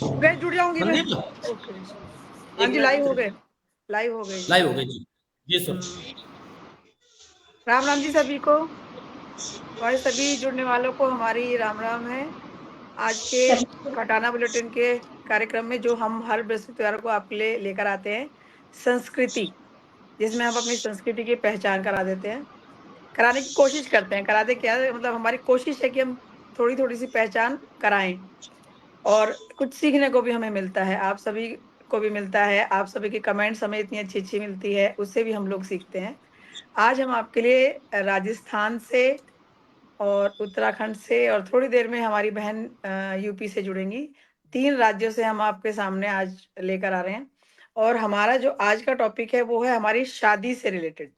मैं जुड़ जाऊंगी मैं। संदीप, ओके। हाँ एक जी, मिनट लाइव रुक हो रहे। गए। लाइव हो गए जी। लाइव हो गए जी। जी सर। हम्म। राम राम जी सभी को। हमारे सभी जुड़ने वालों को हमारी राम राम है। आज के सब खटाना बुलेटिन के कार्यक्रम में जो हम हर बृहस्पतिवार को आपके लिए लेकर आते हैं, संस्कृति, जिसमें हम अपनी संस्कृति की पहचान करा देते हैं, कराने की कोशिश करते हैं। कराते क्या है, मतलब हमारी कोशिश है कि हम थोड़ी थोड़ी सी पहचान कराएं, और कुछ सीखने को भी हमें मिलता है, आप सभी को भी मिलता है। आप सभी की कमेंट्स हमें इतनी अच्छी अच्छी मिलती है, उससे भी हम लोग सीखते हैं। आज हम आपके लिए राजस्थान से और उत्तराखंड से, और थोड़ी देर में हमारी बहन यूपी से जुड़ेंगी। 3 राज्यों से हम आपके सामने आज लेकर आ रहे हैं। और हमारा जो आज का टॉपिक है वो है हमारी शादी से रिलेटेड,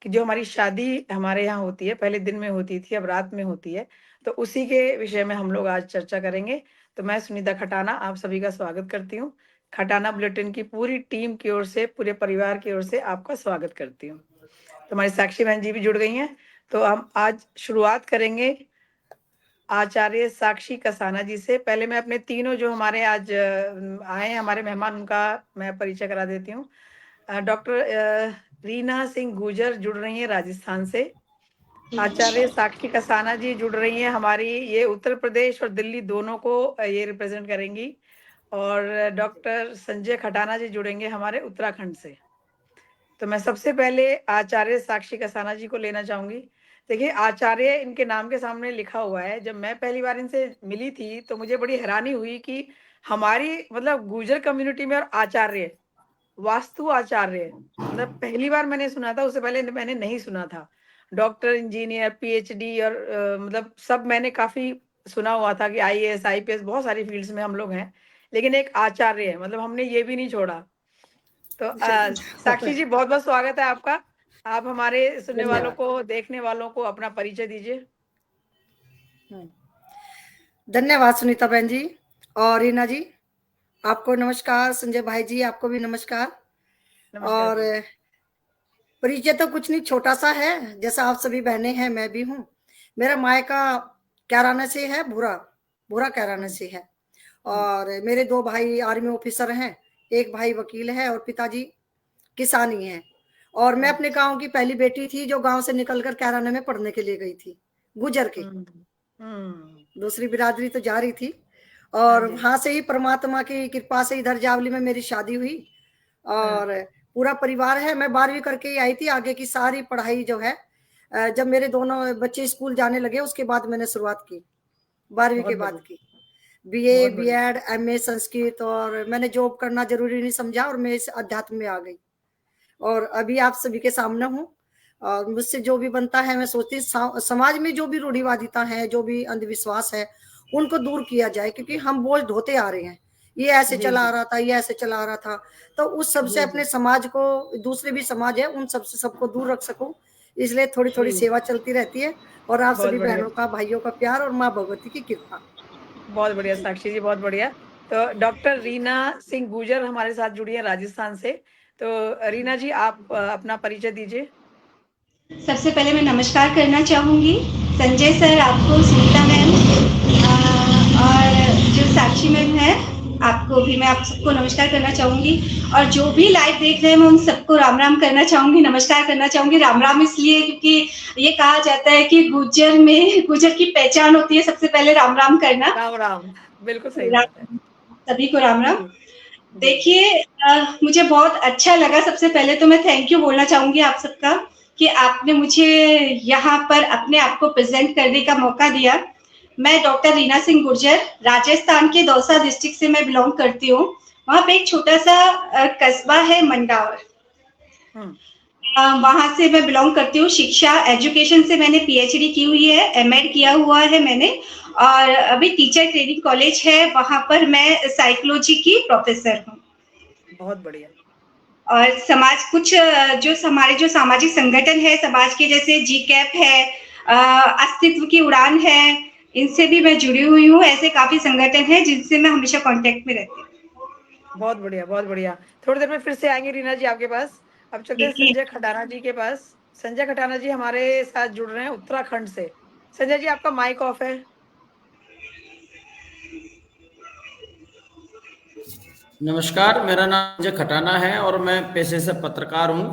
कि जो हमारी शादी हमारे यहाँ होती है, पहले दिन में होती थी, अब रात में होती है। तो उसी के विषय में हम लोग आज चर्चा करेंगे। तो मैं सुनीता खटाना आप सभी का स्वागत करती हूँ। खटाना बुलेटिन की पूरी टीम की ओर से, पूरे परिवार की ओर से आपका स्वागत करती हूँ। तो हमारी साक्षी बहन जी भी जुड़ गई हैं। तो हम आज शुरुआत करेंगे आचार्य साक्षी कसाना जी से। पहले मैं अपने तीनों जो हमारे आज आए हैं हमारे मेहमान, उनका मैं परिचय करा देती हूँ। डॉक्टर रीना सिंह गुर्जर जुड़ रही हैं राजस्थान से। आचार्य साक्षी कसाना जी जुड़ रही हैं हमारी, ये उत्तर प्रदेश और दिल्ली दोनों को ये रिप्रेजेंट करेंगी। और डॉक्टर संजय खटाना जी जुड़ेंगे हमारे उत्तराखंड से। तो मैं सबसे पहले आचार्य साक्षी कसाना जी को लेना चाहूंगी। देखिए, आचार्य इनके नाम के सामने लिखा हुआ है। जब मैं पहली बार इनसे मिली थी तो मुझे बड़ी हैरानी हुई कि हमारी मतलब गुर्जर कम्युनिटी में और आचार्य, वास्तु आचार्य, मतलब पहली बार मैंने सुना था, उससे पहले मैंने नहीं सुना था। डॉक्टर, इंजीनियर, पीएचडी और मतलब सब मैंने काफी सुना हुआ था कि आईएएस आईपीएस बहुत सारी फील्ड्स में हम लोग हैं, लेकिन एक आचार्य है, मतलब हमने ये भी नहीं छोड़ा। तो साक्षी जी, बहुत बहुत स्वागत है आपका। आप हमारे सुनने वालों धन्यवाद। को, देखने वालों को अपना परिचय दीजिए। धन्यवाद सुनीता बहन जी और रीना जी, आपको नमस्कार। संजय भाई जी, आपको भी नमस्कार। नमस्कार और जी। परिचय तो कुछ नहीं, छोटा सा है। जैसा आप सभी बहनें हैं, मैं भी हूँ। मेरा मायका कैराना से है, भूरा भूरा कैराना हम्म, से है। हम्म, और मेरे 2 भाई आर्मी ऑफिसर हैं, एक भाई वकील है और पिताजी किसानी है। और मैं अपने अच्छा। गांव की पहली बेटी थी जो गांव से निकलकर कैराना में पढ़ने के लिए गई थी, गुजर के। हम्म, हम्म। दूसरी बिरादरी तो जा रही थी। हाँ और जी। वहां से ही परमात्मा की कृपा से इधर जावली में मेरी शादी हुई। हाँ। और पूरा परिवार है। मैं 12वीं करके ही आई थी। आगे की सारी पढ़ाई जो है, जब मेरे दोनों बच्चे स्कूल जाने लगे उसके बाद मैंने शुरुआत की, 12वीं बहुत के बाद बढ़िया। की। बीए, बहुत बढ़िया। BEd, MA Sanskrit. और मैंने जॉब करना जरूरी नहीं समझा और मैं इस अध्यात्म में आ गई। और अभी आप सभी के सामने हूँ। और मुझसे जो भी बनता है, मैं सोचती हूँ समाज में जो भी रूढ़िवादिता है, जो भी अंधविश्वास है, उनको दूर किया जाए, क्योंकि हम बोझ ढोते आ रहे हैं। ये ऐसे जी चला आ जी। रहा था, ये ऐसे चला आ रहा था। तो उस सब से जी अपने जी। समाज को, दूसरे भी समाज है, उन सब से सबको दूर रख सकूं, इसलिए थोड़ी थोड़ी जी। सेवा चलती रहती है। और आप बहुत सभी बढ़िया। बहनों का, भाइयों का प्यार और माँ भगवती की कृपा। बहुत बढ़िया साक्षी जी, बहुत बढ़िया। तो डॉक्टर रीना सिंह गुर्जर हमारे साथ जुड़ी है राजस्थान से। तो रीना जी, आप अपना परिचय दीजिए। सबसे पहले मैं नमस्कार करना चाहूँगी संजय सर, आपको, सुनीता मैम, और जो साक्षी मैम है, आपको भी मैं आप सबको नमस्कार करना चाहूँगी। और जो भी लाइव देख रहे हैं, मैं उन सबको राम राम करना चाहूँगी, नमस्कार करना चाहूँगी। राम राम इसलिए क्योंकि ये कहा जाता है कि गुज्जर में, गुज्जर की पहचान होती है सबसे पहले राम राम करना। राम राम। बिल्कुल सही बात है। राम, सभी को राम राम। जी जी। देखिए, मुझे बहुत अच्छा लगा। सबसे पहले तो मैं थैंक यू बोलना चाहूंगी आप सबका कि आपने मुझे यहाँ पर अपने आप को प्रेजेंट करने का मौका दिया। मैं डॉक्टर रीना सिंह गुर्जर, राजस्थान के दौसा डिस्ट्रिक्ट से मैं बिलोंग करती हूँ। वहाँ पे एक छोटा सा कस्बा है मंडावर, हम्म। वहां से मैं बिलोंग करती हूँ। शिक्षा, एजुकेशन से मैंने पीएचडी की हुई है, एमएड किया हुआ है मैंने। और अभी टीचर ट्रेनिंग कॉलेज है, वहां पर मैं साइकोलॉजी की प्रोफेसर हूँ। बहुत बढ़िया। और समाज, कुछ जो हमारे जो सामाजिक संगठन है समाज के, जैसे जी कैप है, अस्तित्व की उड़ान है, इनसे भी मैं जुड़ी हुई हूँ। ऐसे काफी संगठन हैं जिनसे मैं हमेशा कांटेक्ट में रहती हूँ। बहुत बढ़िया, बहुत बढ़िया। थोड़ी देर में फिर से आएंगे रीना जी आपके पास। अब चलते हैं देखिए, संजय खटाना जी के पास। संजय खटाना जी हमारे साथ जुड़ रहे हैं उत्तराखंड से। संजय जी, आपका माइक ऑफ है। नमस्कार, मेरा नाम अजय खटाना है और मैं पेशे से पत्रकार हूँ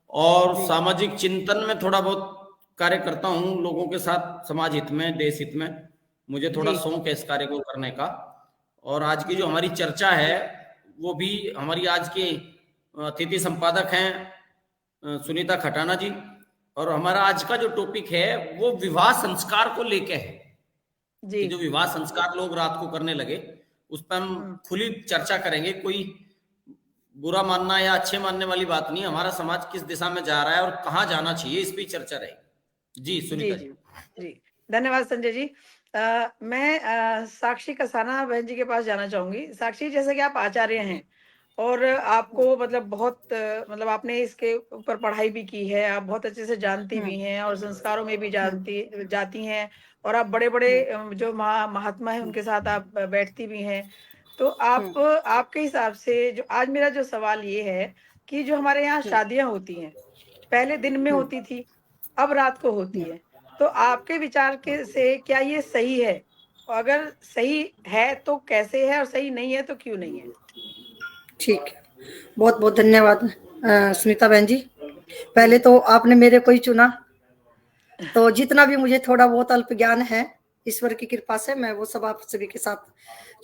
और जी सामाजिक चिंतन में थोड़ा बहुत कार्य करता हूँ लोगों के साथ, समाज हित में, देश हित में। मुझे थोड़ा जी शौक है इस कार्य को करने का। और आज की जो जी हमारी चर्चा है वो भी हमारी आज की अतिथि संपादक हैं सुनीता खटाना जी। और हमारा आज का जो टॉपिक है वो विवाह संस्कार को लेके है जी। कि जो विवाह संस्कार लोग रात को करने लगे उस पर हम हम्म, खुली चर्चा करेंगे। कोई बुरा मानना या अच्छे मानने वाली बात नहीं, हमारा समाज किस दिशा में जा रहा है और कहाँ जाना चाहिए, इस पर चर्चा रहेगी। जी जी सुनीता जी। जी जी। धन्यवाद संजय जी। मैं साक्षी कसाना बहन जी के पास जाना चाहूंगी। साक्षी, जैसे कि आप आचार्य हैं और आपको मतलब बहुत मतलब आपने इसके ऊपर पढ़ाई भी की है, आप बहुत अच्छे से जानती भी हैं और संस्कारों में भी जानती जाती हैं, और आप बड़े बड़े जो महात्मा है उनके साथ आप बैठती भी हैं। तो आप आपके हिसाब से जो आज मेरा जो सवाल ये है कि जो हमारे यहाँ शादियां होती हैं, पहले दिन में होती थी, अब रात को होती है, तो आपके विचार के से क्या ये सही है? और अगर सही है तो कैसे है, और सही नहीं है तो क्यों नहीं है? ठीक है, बहुत बहुत धन्यवाद सुनीता बहन जी। पहले तो आपने मेरे को ही चुना, तो जितना भी मुझे थोड़ा बहुत अल्प ज्ञान है ईश्वर की कृपा से मैं वो सब आप सभी के साथ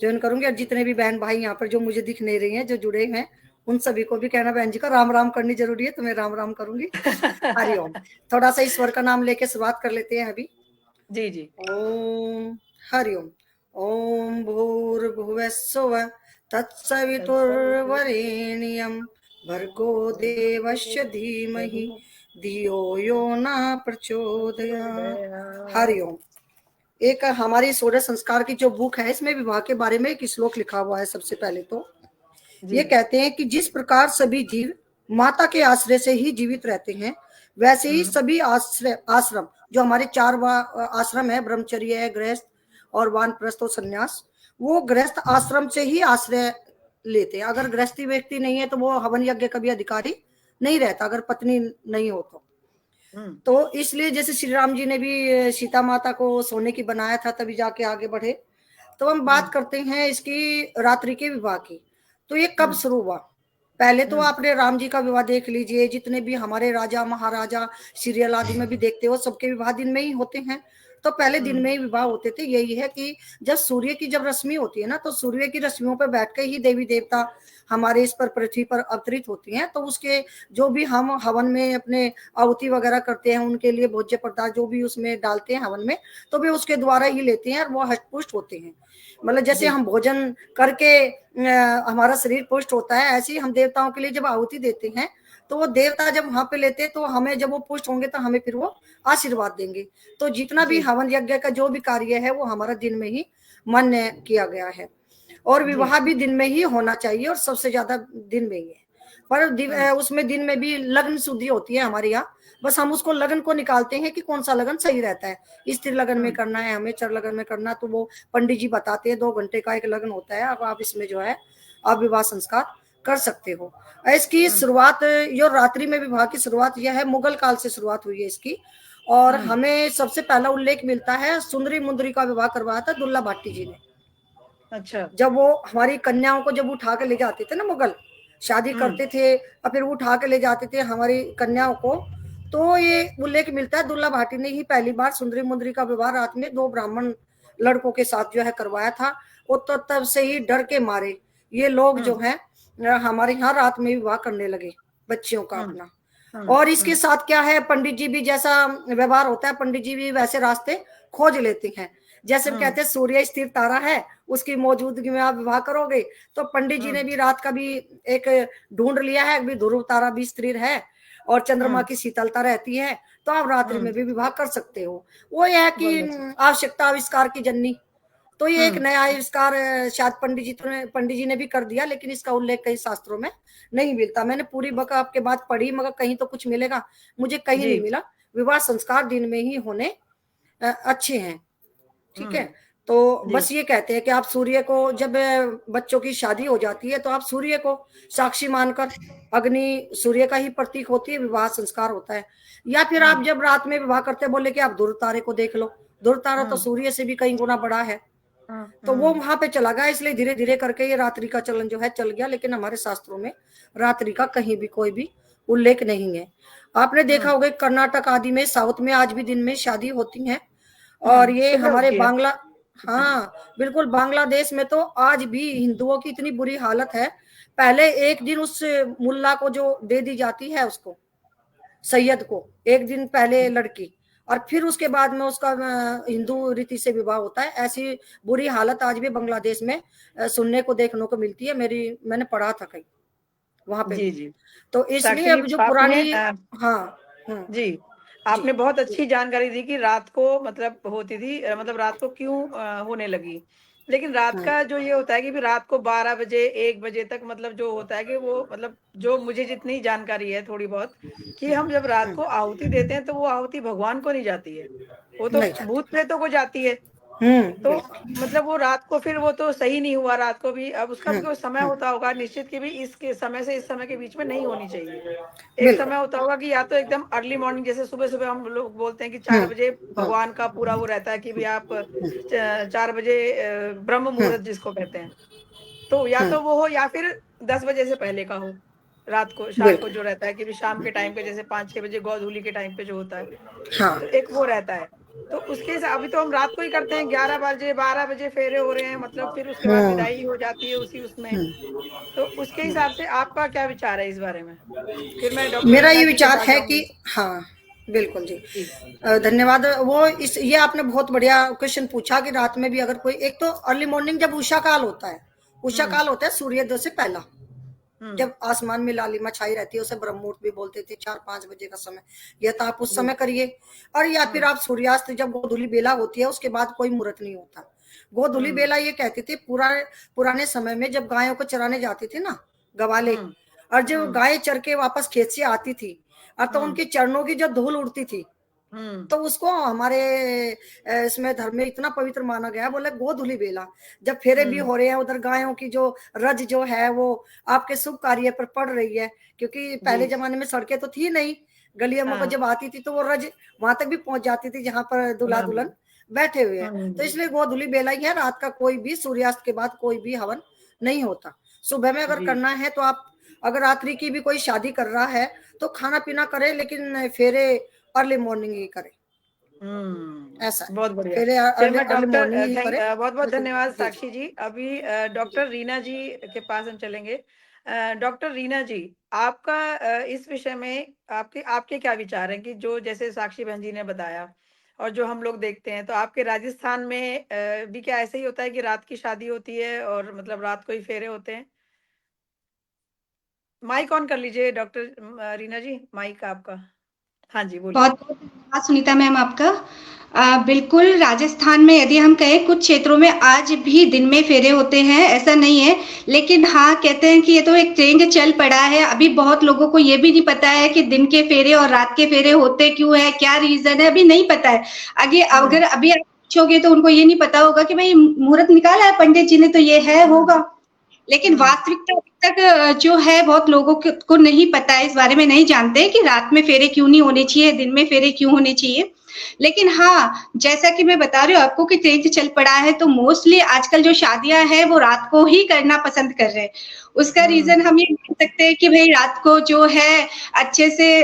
ज्वाइन करूंगी। और जितने भी बहन भाई यहाँ पर जो मुझे दिख नहीं रही हैं, जो जुड़े हैं, उन सभी को भी कहना बहन जी का राम राम करनी जरूरी है, तो मैं राम राम करूंगी। हरिओम। थोड़ा सा ईश्वर का नाम लेके शुरुआत कर लेते हैं अभी। जी जी। ओम हरिओम। ओम भूर्भुवस्सुवः तत्सवितुर्वरेण्यं भर्गो देवस्य धीमहि धियो यो न प्रचोदयात्। हरिओम। एक हमारी सूर्य संस्कार की जो बुक है, इसमें विवाह के बारे में एक श्लोक लिखा हुआ है। सबसे पहले तो ये जी। कहते हैं कि जिस प्रकार सभी जीव माता के आश्रय से ही जीवित रहते हैं, वैसे ही सभी आश्रम जो हमारे चार आश्रम है, ब्रह्मचर्य, गृहस्थ और वानप्रस्थ और संन्यास, वो गृहस्थ आश्रम से ही आश्रय लेते हैं। अगर गृहस्थी व्यक्ति नहीं है तो वो हवन यज्ञ का भी अधिकारी नहीं रहता, अगर पत्नी नहीं हो तो इसलिए जैसे श्री राम जी ने भी सीता माता को सोने की बनाया था, तभी जाके आगे बढ़े। तो हम बात करते हैं इसकी रात्रि के विवाह की। तो ये कब शुरू हुआ? पहले तो आपने राम जी का विवाह देख लीजिए, जितने भी हमारे राजा महाराजा सीरियल आदि में भी देखते हो, सबके विवाह दिन में ही होते हैं। तो पहले दिन में ही विवाह होते थे। यही है कि जब सूर्य की जब रश्मि होती है ना, तो सूर्य की रश्मियों पर बैठ के ही देवी देवता हमारे इस पर पृथ्वी पर अवतरित होती हैं। तो उसके जो भी हम हवन में अपने आहुति वगैरह करते हैं, उनके लिए भोज्य पदार्थ जो भी उसमें डालते हैं हवन में, तो वे उसके द्वारा ही लेते हैं और वो हष्टपुष्ट होते हैं। मतलब जैसे हम भोजन करके हमारा शरीर पुष्ट होता है, ऐसे ही हम देवताओं के लिए जब आहुति देते हैं, तो वो देवता जब वहां पे लेते हैं, तो हमें जब वो पुष्ट होंगे तो हमें फिर वो आशीर्वाद देंगे। तो जितना भी हवन यज्ञ का जो भी कार्य है वो हमारा दिन में ही मान्य किया गया है। और विवाह भी दिन में ही होना चाहिए, और सबसे ज्यादा दिन में ही है। पर उसमें दिन में भी लग्न शुद्धि होती है हमारे यहाँ। बस हम उसको लगन को निकालते हैं कि कौन सा लगन सही रहता है। स्थिर लगन में करना है हमें, चर लगन में करना, तो वो पंडित जी बताते हैं 2 घंटे का एक लगन होता है। अब आप इसमें जो है आप विवाह संस्कार कर सकते हो। इसकी शुरुआत जो रात्रि में विवाह की शुरुआत यह है, मुगल काल से शुरुआत हुई है इसकी। और हमें सबसे पहला उल्लेख मिलता है सुंदरी मुंदरी का विवाह करवाया था दुल्ला भाटी जी ने। अच्छा। जब वो हमारी कन्याओं को जब उठा के ले जाते थे ना, मुगल शादी करते थे और फिर वो उठा के ले जाते थे हमारी कन्याओं को, तो ये उल्लेख मिलता है दुल्ला भाटी ने ही पहली बार सुंदरी मुंदरी का विवाह रात में 2 ब्राह्मण लड़कों के साथ जो है करवाया था। वो तो तब से ही डर के मारे ये लोग जो है हमारे यहाँ रात में विवाह करने लगे बच्चियों का अपना। और इसके साथ क्या है, पंडित जी भी जैसा व्यवहार होता है, पंडित जी भी वैसे रास्ते खोज लेते हैं। जैसे कहते हैं सूर्य स्थिर तारा है, उसकी मौजूदगी में आप विवाह करोगे, तो पंडित जी ने भी रात का भी एक ढूंढ लिया है, भी ध्रुव तारा भी स्थिर है और चंद्रमा की शीतलता रहती है, तो आप रात्रि में भी विवाह कर सकते हो। वो यह है कि आवश्यकता आविष्कार की जननी। तो ये एक नया आविष्कार शायद पंडित जी ने भी कर दिया, लेकिन इसका उल्लेख कई शास्त्रों में नहीं मिलता। मैंने पूरी बक आपके बात पढ़ी, मगर कहीं तो कुछ मिलेगा, मुझे कहीं नहीं मिला। विवाह संस्कार दिन में ही होने अच्छे हैं। ठीक है, तो बस ये कहते हैं कि आप सूर्य को, जब बच्चों की शादी हो जाती है तो आप सूर्य को साक्षी मानकर, अग्नि सूर्य का ही प्रतीक होती है, विवाह संस्कार होता है। या फिर आप जब रात में विवाह करते बोले कि आप ध्रुव तारे को देख लो, ध्रुव तारा तो सूर्य से भी कई गुना बड़ा है। तो वो वहां पे चला गया, इसलिए धीरे धीरे करके ये रात्रि का चलन जो है चल गया, लेकिन हमारे शास्त्रों में रात्रि का कहीं भी कोई भी उल्लेख नहीं है। आपने देखा होगा कर्नाटक आदि में, साउथ में आज भी दिन में शादी होती है, और ये हमारे बांग्ला, हाँ बिल्कुल, बांग्लादेश में तो आज भी हिंदुओं की इतनी बुरी हालत है। पहले एक दिन उस मुल्ला को जो दे दी जाती है, उसको सैयद को एक दिन पहले लड़की, और फिर उसके बाद में उसका हिंदू रीति से विवाह होता है। ऐसी बुरी हालत आज भी बांग्लादेश में सुनने को देखने को मिलती है। मैंने पढ़ा था कहीं वहां पे। जी जी। तो इसलिए अब जो पुरानी, हाँ जी, आपने बहुत अच्छी जानकारी दी कि रात को मतलब होती थी, मतलब रात को क्यों होने लगी। लेकिन रात का जो ये होता है कि रात को 12 बजे 1 बजे तक मतलब जो होता है कि वो मतलब जो मुझे जितनी जानकारी है थोड़ी बहुत, कि हम जब रात को आहुति देते हैं तो वो आहुति भगवान को नहीं जाती है, वो तो भूत प्रेतों को जाती है। तो मतलब वो रात को फिर वो तो सही नहीं हुआ रात को भी। अब उसका भी कोई समय होता होगा निश्चित कि भी इसके समय से इस समय के बीच में नहीं होनी चाहिए। एक समय होता होगा कि या तो एकदम अर्ली मॉर्निंग, जैसे सुबह सुबह हम लोग बोलते हैं कि 4 बजे भगवान का पूरा वो रहता है कि भी आप 4 बजे ब्रह्म मुहूर्त जिसको कहते हैं, तो या तो वो हो या फिर 10 बजे से पहले का हो, रात को शाम को जो रहता है कि शाम के टाइम पे, जैसे 5-6 बजे गोधूली के टाइम पे जो होता है, तो एक वो रहता है। तो उसके अभी तो हम रात को ही करते हैं, 11 बजे 12 बजे फेरे हो रहे हैं, मतलब फिर उसके बाद विदाई हो जाती है उसी उसमें। तो उसके हिसाब से आपका क्या विचार है इस बारे में? फिर मैं मेरा ये विचार है कि हाँ बिल्कुल जी, धन्यवाद। वो ये आपने बहुत बढ़िया क्वेश्चन पूछा कि रात में भी अगर कोई, एक तो अर्ली मॉर्निंग जब उषा काल होता है, उषा काल होता है सूर्योदय से पहला, जब आसमान में लालिमा छाई रहती है, उसे ब्रह्म मुहूर्त भी बोलते थे, 4-5 बजे का समय, यह तो आप उस समय करिए। और या फिर आप सूर्यास्त जब गोधूली बेला होती है उसके बाद कोई मुहूर्त नहीं होता। गोधूली बेला ये कहते थे पुराने समय में जब गायों को चराने जाते थे ना गवाले, और जब गाय चर के वापस खेत से आती थी और तो उनके चरणों की जो धूल उड़ती थी, तो उसको हमारे इसमें धर्म में इतना पवित्र माना गया, बोले गोधूली बेला जब फेरे भी हो रहे हैं, उधर गायों की जो रज जो है वो आपके शुभ कार्य पर पड़ रही है, क्योंकि पहले जमाने में सड़कें तो थी नहीं, गलियों में जब आती थी तो वो रज वहां तक भी पहुंच जाती थी जहां पर दूल्हा दुल्हन बैठे हुए हैं। तो इसलिए गोधूली बेला ही है, रात का कोई भी सूर्यास्त के बाद कोई भी हवन नहीं होता। सुबह में अगर करना है तो आप, अगर रात्रि की भी कोई शादी कर रहा है तो खाना पीना करे, लेकिन फेरे अर्ली मॉर्निंग ही करे। ऐसा बहुत बढ़िया। बहुत बहुत धन्यवाद साक्षी जी। अभी डॉक्टर रीना जी के पास हम चलेंगे। डॉक्टर रीना जी, आपका इस विषय में आपके क्या विचार हैं कि जो जैसे साक्षी बहन जी ने बताया और जो हम लोग देखते हैं, तो आपके राजस्थान में भी क्या ऐसे ही होता है कि रात की शादी होती है और मतलब रात को ही फेरे होते हैं? माइक ऑन कर लीजिए डॉक्टर रीना जी, माइक आपका। हाँ जी बोलिए। बहुत बहुत धन्यवाद सुनीता मैम आपका। बिल्कुल, राजस्थान में यदि हम कहें कुछ क्षेत्रों में आज भी दिन में फेरे होते हैं, ऐसा नहीं है, लेकिन हाँ कहते हैं कि ये तो एक ट्रेंड चल पड़ा है। अभी बहुत लोगों को ये भी नहीं पता है कि दिन के फेरे और रात के फेरे होते क्यों है, क्या रीजन है, अभी नहीं पता है। अगर अभी आप पूछोगे तो उनको ये नहीं पता होगा कि भाई मुहूर्त निकाला है पंडित जी ने तो ये है होगा, लेकिन वास्तविकता अभी तक जो है बहुत लोगों को नहीं पता है, इस बारे में नहीं जानते कि रात में फेरे क्यों नहीं होने चाहिए, दिन में फेरे क्यों होने चाहिए। लेकिन हाँ, जैसा कि मैं बता रही हूँ आपको कि ट्रेंड चल पड़ा है, तो मोस्टली आजकल जो शादियां हैं वो रात को ही करना पसंद कर रहे हैं। उसका रीजन हम ये मान सकते हैं कि भाई रात को जो है अच्छे से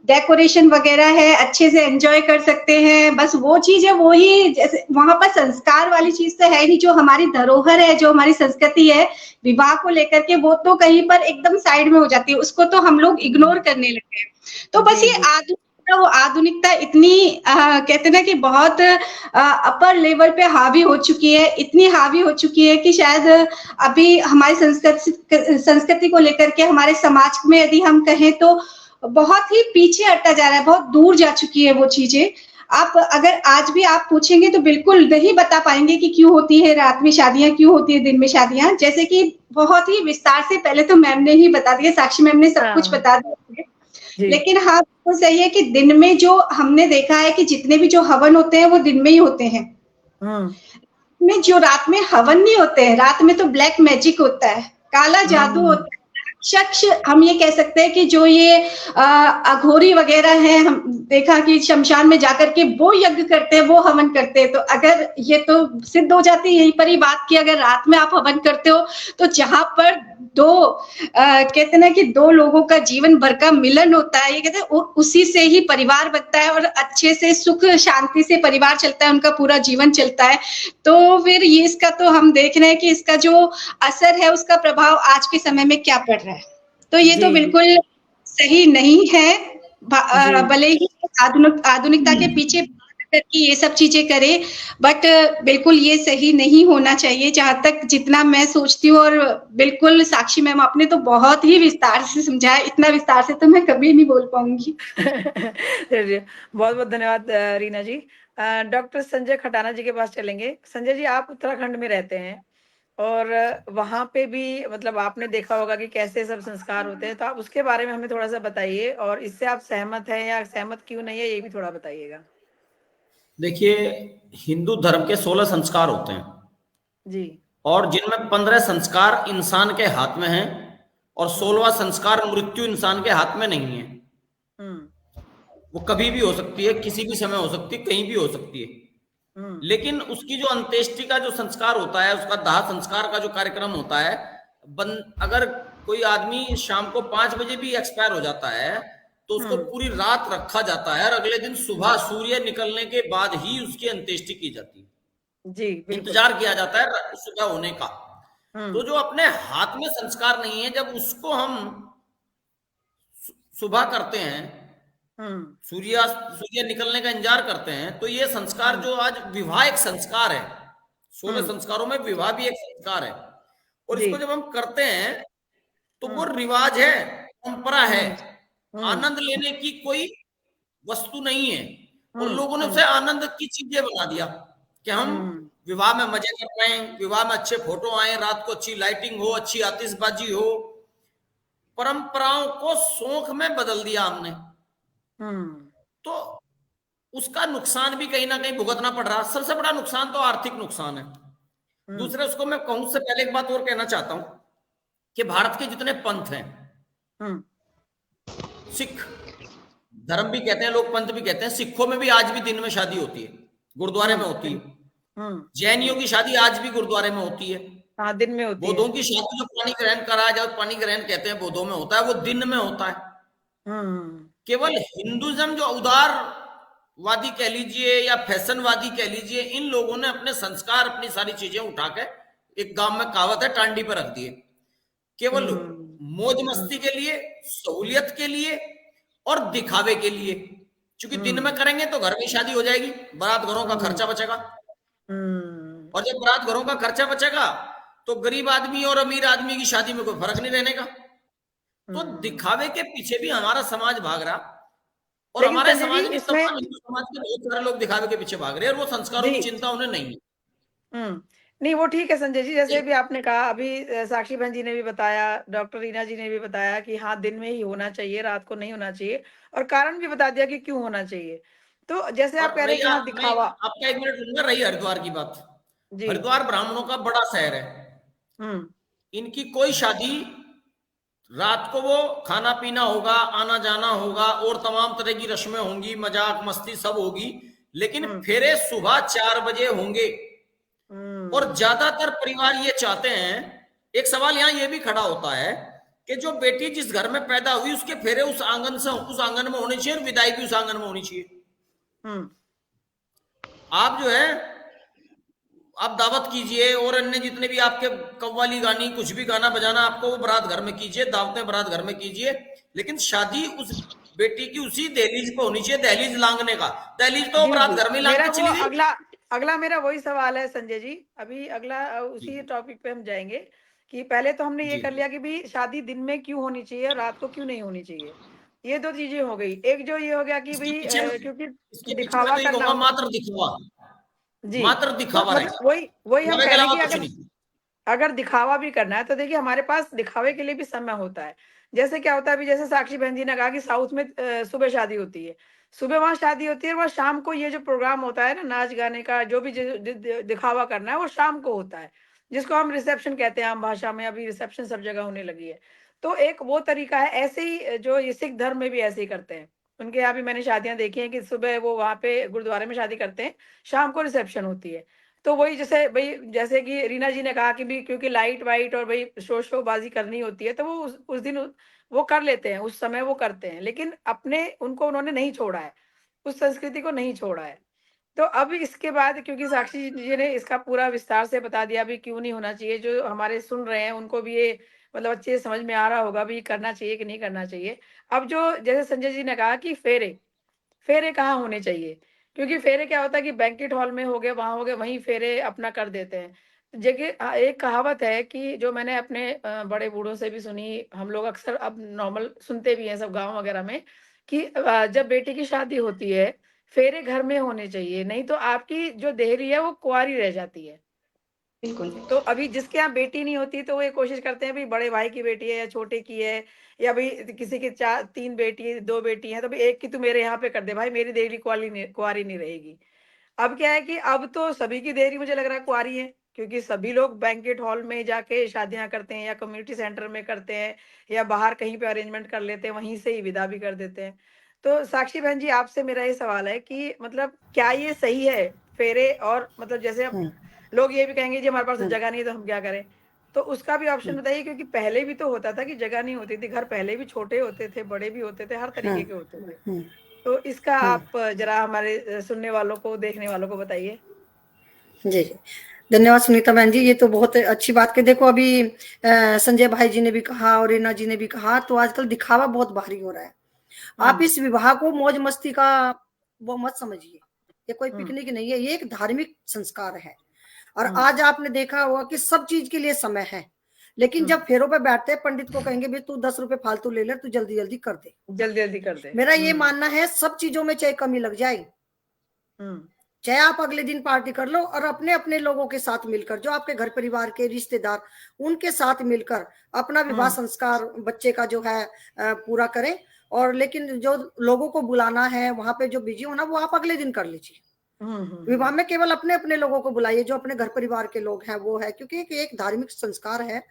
डेकोरेशन वगैरह है, अच्छे से एंजॉय कर सकते हैं, बस वो चीज है, वो ही जैसे वहां पर संस्कार वाली चीज तो है नहीं, जो हमारी धरोहर है, जो हमारी संस्कृति है विवाह को लेकर के, वो तो कहीं पर एकदम साइड में हो जाती है, उसको तो हम लोग इग्नोर करने लगे हैं। तो बस ये वो आधुनिकता इतनी कहते ना कि बहुत अपर लेवल पे हावी हो चुकी है, इतनी हावी हो चुकी है कि शायद अभी हमारी संस्कृति को लेकर के हमारे समाज में यदि हम कहें तो बहुत ही पीछे हटता जा रहा है, बहुत दूर जा चुकी है वो चीजें। आप अगर आज भी आप पूछेंगे तो बिल्कुल नहीं बता पाएंगे कि क्यों होती है रात में शादियां, क्यों होती है दिन में शादियां। जैसे कि बहुत ही विस्तार से पहले तो मैम ने ही बता दिया, साक्षी मैम ने सब कुछ बता दिया, लेकिन हाँ तो सही है कि दिन में जो हमने देखा है कि जितने भी जो हवन होते हैं वो दिन में ही होते हैं। में जो रात में हवन नहीं होते हैं, रात में तो ब्लैक मैजिक होता है, काला जादू होता है, शख्स हम ये कह सकते हैं कि जो ये अघोरी वगैरह हैं, हम देखा कि शमशान में जाकर के वो यज्ञ करते हैं, वो हवन करते हैं। तो अगर ये तो सिद्ध हो जाती है यहीं पर ही बात की, अगर रात में आप हवन करते हो तो जहां पर कहते हैं ना कि दो लोगों का जीवन भर का मिलन होता है, ये कहते हैं उसी से ही परिवार बनता है और अच्छे से सुख शांति से परिवार चलता है, उनका पूरा जीवन चलता है। तो फिर ये इसका तो हम देख रहे हैं कि इसका जो असर है, उसका प्रभाव आज के समय में क्या पड़ रहा है। तो ये तो बिल्कुल सही नहीं है, भले ही आधुनिकता के पीछे करके ये सब चीजें करे, बट बिल्कुल ये सही नहीं होना चाहिए, जहां तक जितना मैं सोचती हूँ। और बिल्कुल साक्षी मैम, आपने तो बहुत ही विस्तार से समझाया, इतना विस्तार से तो मैं कभी नहीं बोल पाऊंगी। बहुत बहुत धन्यवाद रीना जी। डॉक्टर संजय खटाना जी के पास चलेंगे। संजय जी, आप उत्तराखंड में रहते हैं और वहां पे भी मतलब आपने देखा होगा कि कैसे सब संस्कार होते हैं, तो आप उसके बारे में हमें थोड़ा सा बताइए, और इससे आप सहमत हैं या सहमत क्यों नहीं है, ये भी थोड़ा बताइएगा। देखिए, हिंदू धर्म के 16 संस्कार होते हैं जी। और जिनमें 15 संस्कार इंसान के हाथ में हैं और 16वां संस्कार मृत्यु इंसान के हाथ में नहीं है। वो कभी भी हो सकती है, किसी भी समय हो सकती है, कहीं भी हो सकती है। लेकिन उसकी जो अंत्येष्टि का जो संस्कार होता है, उसका दाह संस्कार का जो कार्यक्रम होता है, अगर कोई आदमी शाम को 5 बजे भी एक्सपायर हो जाता है तो उसको पूरी रात रखा जाता है और अगले दिन सुबह सूर्य निकलने के बाद ही उसकी अंत्येष्टि की जाती है। जी, इंतजार किया जाता है सुबह होने का। तो जो अपने हाथ में संस्कार नहीं है, जब उसको हम सुबह करते हैं, सूर्य निकलने का इंतजार करते हैं, तो ये संस्कार जो आज विवाह एक संस्कार है, 16 संस्कारों में विवाह भी एक संस्कार है, और इसको जब हम करते हैं तो वो रिवाज है, परंपरा है, आनंद लेने की कोई वस्तु नहीं है। और लोगों ने उसे आनंद की चीजें बना दिया कि हम विवाह में मजे कर रहे हैं, विवाह में अच्छे फोटो आए, रात को अच्छी लाइटिंग हो, अच्छी आतिशबाजी हो, परंपराओं को शौक में बदल दिया हमने। तो उसका नुकसान भी कहीं ना कहीं भुगतना पड़ रहा। सबसे बड़ा नुकसान तो आर्थिक नुकसान है। दूसरे, उसको मैं कहूं से पहले एक बात और कहना चाहता हूं कि भारत के जितने पंथ हैं, सिख धर्म भी कहते हैं लोग, पंथ भी कहते हैं, सिखों में भी आज भी दिन में शादी होती है, गुरुद्वारे में होती है। जैनियों की शादी आज भी गुरुद्वारे में होती है। हाँ, दिन में होती है। बौद्धों की शादी जो पानी ग्रहण करा जाए, पानी ग्रहण कहते हैं, बौद्धों में होता है, वो दिन में होता है। केवल हिंदुइज्म जो उदारवादी कह लीजिए या फैशनवादी कह लीजिए, इन लोगों ने अपने संस्कार, अपनी सारी चीजें उठा के, एक गांव में कहावत है, टांडी पर रख दिए, केवल मौज मस्ती के लिए, सहूलियत के लिए और दिखावे के लिए। क्योंकि दिन में करेंगे तो घर में शादी हो जाएगी, बारात घरों का खर्चा बचेगा, और जब बारात घरों का खर्चा बचेगा तो गरीब आदमी और अमीर आदमी की शादी में कोई फर्क नहीं रहने का। तो दिखावे के पीछे भी हमारा समाज भाग रहा, और हमारे समाज में तमाम हिंदू समाज के बहुत सारे लोग दिखावे के पीछे भाग रहे हैं, और वो संस्कारों की चिंता उन्हें नहीं है। नहीं, वो ठीक है संजय जी, जैसे भी आपने कहा, अभी साक्षी बहन जी ने भी बताया, डॉक्टर रीना जी ने भी बताया कि हाँ, दिन में ही होना चाहिए, रात को नहीं होना चाहिए, और कारण भी बता दिया कि क्यों होना चाहिए। तो जैसे आप कह रहे हैं कि हाँ, दिखावा। आपका 1 मिनट सुनना, रही हरिद्वार की बात। हरिद्वार ब्राह्मणों का बड़ा शहर है। इनकी कोई शादी, रात को वो खाना पीना होगा, आना जाना होगा, और तमाम तरह की रस्में होंगी, मजाक मस्ती सब होगी, लेकिन फेरे सुबह 4 बजे होंगे। और ज्यादातर परिवार ये चाहते हैं, एक सवाल यहाँ ये भी खड़ा होता है कि जो बेटी जिस घर में पैदा हुई, उसके फेरे उस आंगन में होने चाहिए, और विदाई भी उस आंगन में होनी चाहिए। आप जो है, आप दावत कीजिए, और अन्य जितने भी आपके कव्वाली गानी, कुछ भी गाना बजाना आपको, वो बारात घर में कीजिए, दावतें बारात घर में कीजिए, लेकिन शादी उस बेटी की उसी दहलीज पे होनी चाहिए। दहलीज लांघने का, दहलीज तो बारात घर में लांघने चली। अगला मेरा वही सवाल है संजय जी, अभी अगला उसी टॉपिक पे हम जाएंगे कि पहले तो हमने ये कर लिया कि भी शादी दिन में क्यों होनी चाहिए और रात को क्यों नहीं होनी चाहिए, ये 2 चीजें हो गई। एक जो ये हो गया कि भाई क्योंकि दिखावा करना, मात्र दिखावा जी, मात्र दिखावा, वही हम कह रहे हैं कि अगर दिखावा भी करना है तो देखिए हमारे पास दिखावे के लिए भी समय होता है। जैसे क्या होता है, अभी जैसे साक्षी बहन जी ने कहा कि साउथ में सुबह शादी होती है, सुबह वहां शादी होती है, वह शाम को ये जो प्रोग्राम होता है ना, नाच गाने का, जो भी दिखावा करना है, वो शाम को होता है, जिसको हम रिसेप्शन कहते हैं आम भाषा में। अभी रिसेप्शन सब जगह होने लगी है। तो एक वो तरीका है। ऐसे ही जो ये सिख धर्म में भी ऐसे ही करते हैं। उनके यहाँ भी मैंने शादियाँ देखी हैं कि सुबह वो वहाँ पे गुरुद्वारे में शादी करते हैं, शाम को रिसेप्शन होती है। तो वही जैसे भई जैसे कि रीना जी ने कहा कि भी क्योंकि लाइट-वाइट और भई शो-शोबाज़ी करनी होती है, तो वो उस दिन वो कर लेते हैं, उस समय वो करते हैं। लेकिन अपने उनको उन्होंने नहीं छोड़ा है, उस संस्कृति को नहीं छोड़ा है। तो अब इसके बाद क्योंकि साक्षी जी ने इसका पूरा विस्तार से बता दिया भी क्यों नहीं होना चाहिए, जो हमारे सुन रहे हैं उनको भी ये मतलब अच्छे से समझ में आ रहा होगा भी करना चाहिए कि नहीं करना चाहिए। अब जो जैसे संजय जी ने कहा कि फेरे, फेरे कहाँ होने चाहिए? क्योंकि फेरे क्या होता है कि बैंक्वेट हॉल में हो गए, वहाँ हो गए, वहीं फेरे अपना कर देते हैं। जगह एक कहावत है कि जो मैंने अपने बड़े बूढ़ों से भी सुनी, हम लोग अक्सर अब नॉर्मल सुनते भी हैं सब गाँव वगैरह में कि जब बेटी की शादी होती है, फेरे घर में होने चाहिए, नहीं तो आपकी जो देहरी है वो कुँवारी रह जाती है। बिल्कुल। तो अभी जिसके यहाँ बेटी नहीं होती तो वो ये कोशिश करते हैं, भई बड़े भाई की बेटी है या छोटे की है या भई किसी की 4 3 बेटी 2 बेटी हैं, तो भई एक की तू मेरे यहाँ पे कर दे भाई, मेरी देहरी कुँवारी नहीं रहेगी। अब क्या है कि अब तो सभी की देहरी मुझे लग रहा है कुँवारी है, क्योंकि सभी लोग बैंक्वेट हॉल में जाके शादियाँ करते हैं या कम्युनिटी सेंटर में करते हैं या बाहर कहीं पे अरेंजमेंट कर लेते हैं, वहीं से ही विदा भी कर देते हैं। तो साक्षी बहन जी, आपसे मेरा ये सवाल है कि मतलब क्या ये सही है फेरे? और मतलब जैसे अब हम्म, लोग ये भी कहेंगे जी हमारे पास तो हम्म, जगह नहीं है तो हम क्या करें? तो उसका भी ऑप्शन हम्म, बताइए, क्योंकि पहले भी तो होता था कि जगह नहीं होती थी, घर पहले भी छोटे होते थे, बड़े भी होते थे, हर तरीके हम्म, के होते थे। हम्म, तो इसका हम्म, आप ज़रा हमारे सुनने वालों को, देखने वालों को बताइए। जी जी, धन्यवाद सुनीता बहन जी, ये तो बहुत अच्छी बात की। देखो अभी संजय भाई जी ने भी कहा और रीना जी ने भी कहा, तो आजकल दिखावा बहुत भारी हो रहा है। आप हुँ, इस विवाह को मौज मस्ती का वो मत समझिए, ये कोई हुँ, पिकनिक नहीं है, ये एक धार्मिक संस्कार है। और हुँ, आज आपने देखा होगा कि सब चीज के लिए समय है, लेकिन हुँ। जब फेरों पे बैठते हैं पंडित को कहेंगे भी तू 10 रुपए फालतू ले ले, तू जल्दी जल्दी कर दे। जल्दी-जल्दी कर दें। मेरा ये हुँ, मानना है सब चीजों में चाहे कमी लग जाए, हुँ, चाहे आप अगले दिन पार्टी कर लो और अपने अपने लोगों के साथ मिलकर, जो आपके घर परिवार के रिश्तेदार, उनके साथ मिलकर अपना विवाह हुँ, संस्कार बच्चे का जो है पूरा करें। और लेकिन जो लोगों को बुलाना है वहां पे जो बिजी होना, वो आप अगले दिन कर लीजिए। हुँ, हुँ, विवाह हुँ, में केवल अपने अपने लोगों को बुलाइए, जो अपने घर परिवार के लोग हैं वो है, क्योंकि एक धार्मिक संस्कार है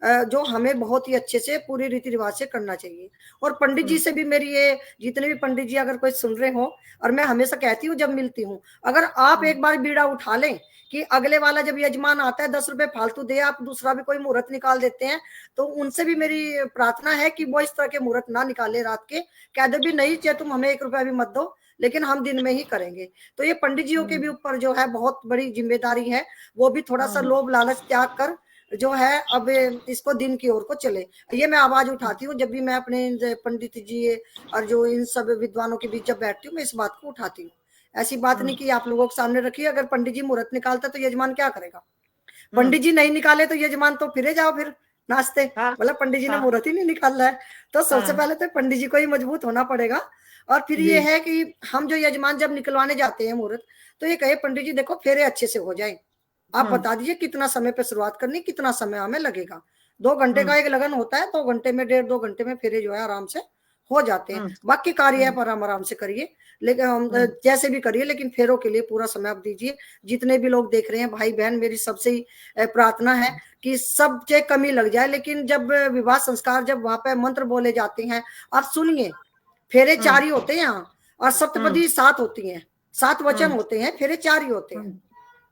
जो हमें बहुत ही अच्छे से पूरी रीति रिवाज से करना चाहिए। और पंडित जी हुँ, से भी मेरी ये, जितने भी पंडित जी अगर कोई सुन रहे हो, और मैं हमेशा कहती हूँ जब मिलती हूँ, अगर आप हुँ, एक बार बीड़ा उठा लें कि अगले वाला जब यजमान आता है 10 रुपए फालतू दे, आप दूसरा भी कोई मुहूर्त निकाल देते हैं, तो उनसे भी मेरी प्रार्थना है कि वो इस तरह के मुहूर्त ना निकाले रात के, कह दो भी नहीं चाहे तुम हमें 1 रुपया भी मत दो, लेकिन हम दिन में ही करेंगे। तो ये पंडित जियों के भी हुँ, ऊपर जो है बहुत बड़ी जिम्मेदारी है, वो भी थोड़ा सा हुँ, लोभ लालच त्याग कर जो है अब इसको दिन की ओर को चले। ये मैं आवाज उठाती हूँ जब भी मैं अपने पंडित जी और जो इन सब विद्वानों के बीच जब बैठती हूँ, मैं इस बात को उठाती हूँ। ऐसी बात हुँ, नहीं कि आप लोगों के सामने रखिए, अगर पंडित जी मुहूर्त निकालता तो यजमान क्या करेगा? हुँ, पंडित जी नहीं निकाले तो यजमान तो फिरे जाओ फिर नाचते, हाँ, मतलब पंडित जी ने हाँ, मुहूर्त ही नहीं निकाला है। तो सबसे हाँ, पहले तो पंडित जी को ही मजबूत होना पड़ेगा। और फिर जी। ये है कि हम जो यजमान जब निकलवाने जाते हैं मुहूर्त, तो ये कहे पंडित जी देखो फेरे अच्छे से हो जाए, आप हुँ, बता दीजिए कितना समय पे शुरुआत करनी, कितना समय हमें लगेगा। 2 घंटे हुँ, का एक लगन होता है, 2 घंटे में, 1.5 2 घंटे में फेरे जो है आराम से हो जाते हैं। हुँ, बाकी कार्य है हुँ, पर हम आराम से करिए, लेकिन हम हुँ, जैसे भी करिए, लेकिन फेरों के लिए पूरा समय आप दीजिए। जितने भी लोग देख रहे हैं भाई बहन, मेरी सबसे ही प्रार्थना है कि सब चाहे कमी लग जाए, लेकिन जब विवाह संस्कार, जब वहां पे मंत्र बोले जाते हैं, आप सुनिए, फेरे हुँ, 4 ही होते हैं यहाँ, और हुँ, सप्तपदी 7 होती हैं, 7 वचन हुँ, होते हैं, फेरे 4 ही होते हैं। हुँ,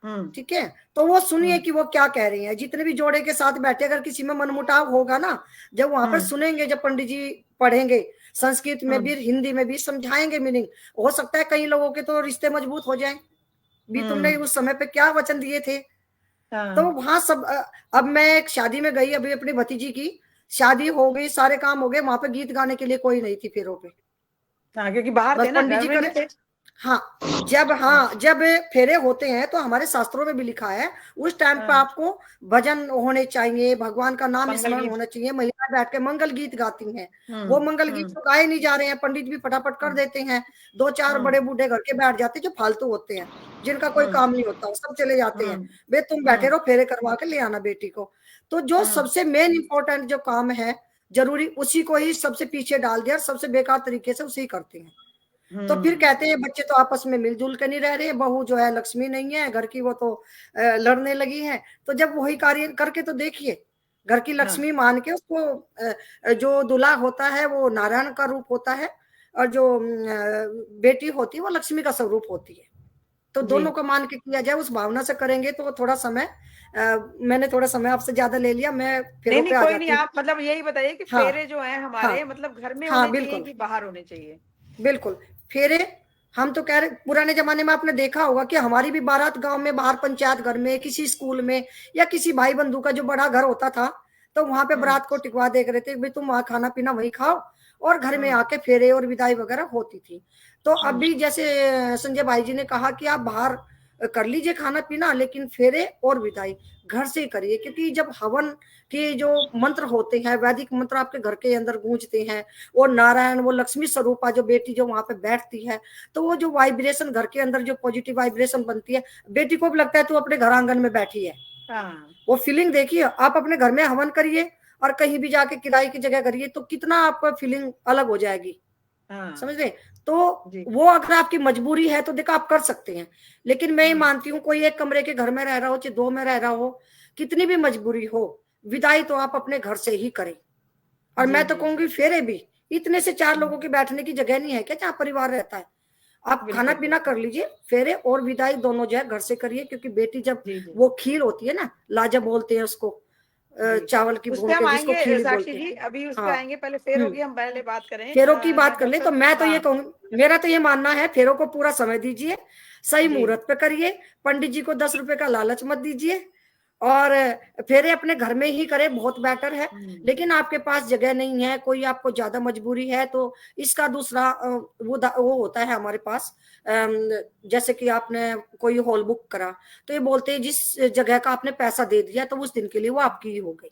हुँ, ठीक है, तो वो सुनिए हुँ, कि वो क्या कह रही हैं। जितने भी जोड़े के साथ बैठे, अगर किसी में मनमुटाव होगा ना, जब वहां पर हुँ, सुनेंगे, जब पंडित जी पढ़ेंगे, संस्कृत में हुँ, भी हिंदी में भी समझाएंगे मीनिंग, हो सकता है कई लोगों के तो रिश्ते मजबूत हो जाएं भी, तुमने हुँ, उस समय पे क्या वचन दिए थे। तो हाँ, वहां सब अब मैं एक शादी में गई, अभी अपनी भतीजी की शादी हो गई, सारे काम हो गए, वहां पे गीत गाने के लिए कोई नहीं थी फेरों पे, हाँ, क्योंकि बाहर बस थे ना, पंडित घर जी में नहीं करे। थे। हाँ, हाँ, जब फेरे होते हैं तो हमारे शास्त्रों में भी लिखा है, उस टाइम पे हाँ, आपको भजन होने चाहिए, भगवान का नाम मंगल स्मरण गीत। होना चाहिए, महिलाएं बैठ के मंगल गीत गाती हैं। वो हुँ, मंगल गीत हुँ, तो गाए नहीं जा रहे हैं, पंडित भी फटाफट कर हुँ, देते हैं। 2 4 हुँ, बड़े बूढ़े घर के बैठ जाते हैं जो फालतू होते हैं, जिनका कोई हुँ, काम नहीं होता, वो सब चले जाते हैं। हुँ, बे तुम बैठे हुँ, रहो, फेरे करवा के ले आना बेटी को। तो जो हुँ, सबसे मेन इंपॉर्टेंट जो काम है जरूरी, उसी को ही सबसे पीछे डाल दिया, और सबसे बेकार तरीके से उसे ही करते हैं। तो फिर हुँ, कहते हैं बच्चे तो आपस में मिलजुल के नहीं रह रहे, बहू जो है लक्ष्मी नहीं है घर की, वो तो लड़ने लगी है। तो जब वही कार्य करके तो देखिए, घर की लक्ष्मी मान के उसको, जो दूल्हा होता है वो नारायण का रूप होता है और जो बेटी होती है वो लक्ष्मी का स्वरूप होती है। तो दोनों को मान के किया जाए, उस भावना से करेंगे तो थोड़ा समय, मैंने थोड़ा समय आपसे ज्यादा ले लिया, मैं फेरों पे आ कोई जाती नहीं, हूँ। आप मतलब यही बताइए कि हाँ, फेरे जो हैं हमारे हाँ, मतलब घर में हाँ, होने चाहिए बिल्कुल, कि बाहर होने चाहिए? बिल्कुल। फेरे हम तो कह रहे, पुराने जमाने में आपने देखा होगा कि हमारी भी बारात गांव में बाहर पंचायत घर में, किसी स्कूल में, या किसी भाई बंधु का जो बड़ा घर होता था, तो वहां पे बारात को टिकवा देख रहे थे, भाई तुम वहां खाना पीना वही खाओ, और घर में आके फेरे और विदाई वगैरह होती थी। तो अभी जैसे संजय भाई जी ने कहा कि आप बाहर कर लीजिए खाना पीना, लेकिन फेरे और विदाई घर से करिए, क्योंकि जब हवन के जो मंत्र होते हैं, वैदिक मंत्र आपके घर के अंदर गूंजते हैं, और नारायण वो लक्ष्मी स्वरूपा जो बेटी जो वहां पे बैठती है, तो वो जो वाइब्रेशन घर के अंदर जो पॉजिटिव वाइब्रेशन बनती है, बेटी को भी लगता है तू अपने घर आंगन में बैठी है। वो फीलिंग देखिए, आप अपने घर में हवन करिए और कहीं भी जाके किराए की जगह करिए, तो कितना आपका फीलिंग अलग हो जाएगी। समझ रहे? तो वो अगर आपकी मजबूरी है तो देखो आप कर सकते हैं, लेकिन मैं ये मानती हूँ कोई एक कमरे के घर में रह रहा हो चाहे दो में रह रहा हो, कितनी भी मजबूरी हो, विदाई तो आप अपने घर से ही करें। और मैं तो कहूंगी फेरे भी, इतने से 4 लोगों की बैठने की जगह नहीं है क्या जहाँ परिवार रहता है? आप खाना पीना कर लीजिए, फेरे और विदाई दोनों जो है घर से करिए, क्योंकि बेटी जब वो खीर होती है ना, लाजा बोलते हैं उसको, चावल की उस भून पे हम के जिसको आएंगे खीर साक्षी बोलते जी, हैं। अभी उस पे हाँ, आएंगे, पहले फेरों की हम पहले बात करें। फेरों की बात कर ले, तो मैं तो ये हाँ। कहूंगी, मेरा तो ये मानना है, फेरों को पूरा समय दीजिए, सही जी। मुहूर्त पे करिए, पंडित जी को 10 रुपए का लालच मत दीजिए, और फेरे अपने घर में ही करें, बहुत बेटर है। लेकिन आपके पास जगह नहीं है, कोई आपको ज्यादा मजबूरी है, तो इसका दूसरा वो होता है हमारे पास, जैसे कि आपने कोई हॉल बुक करा, तो ये बोलते हैं जिस जगह का आपने पैसा दे दिया तो उस दिन के लिए वो आपकी ही हो गई।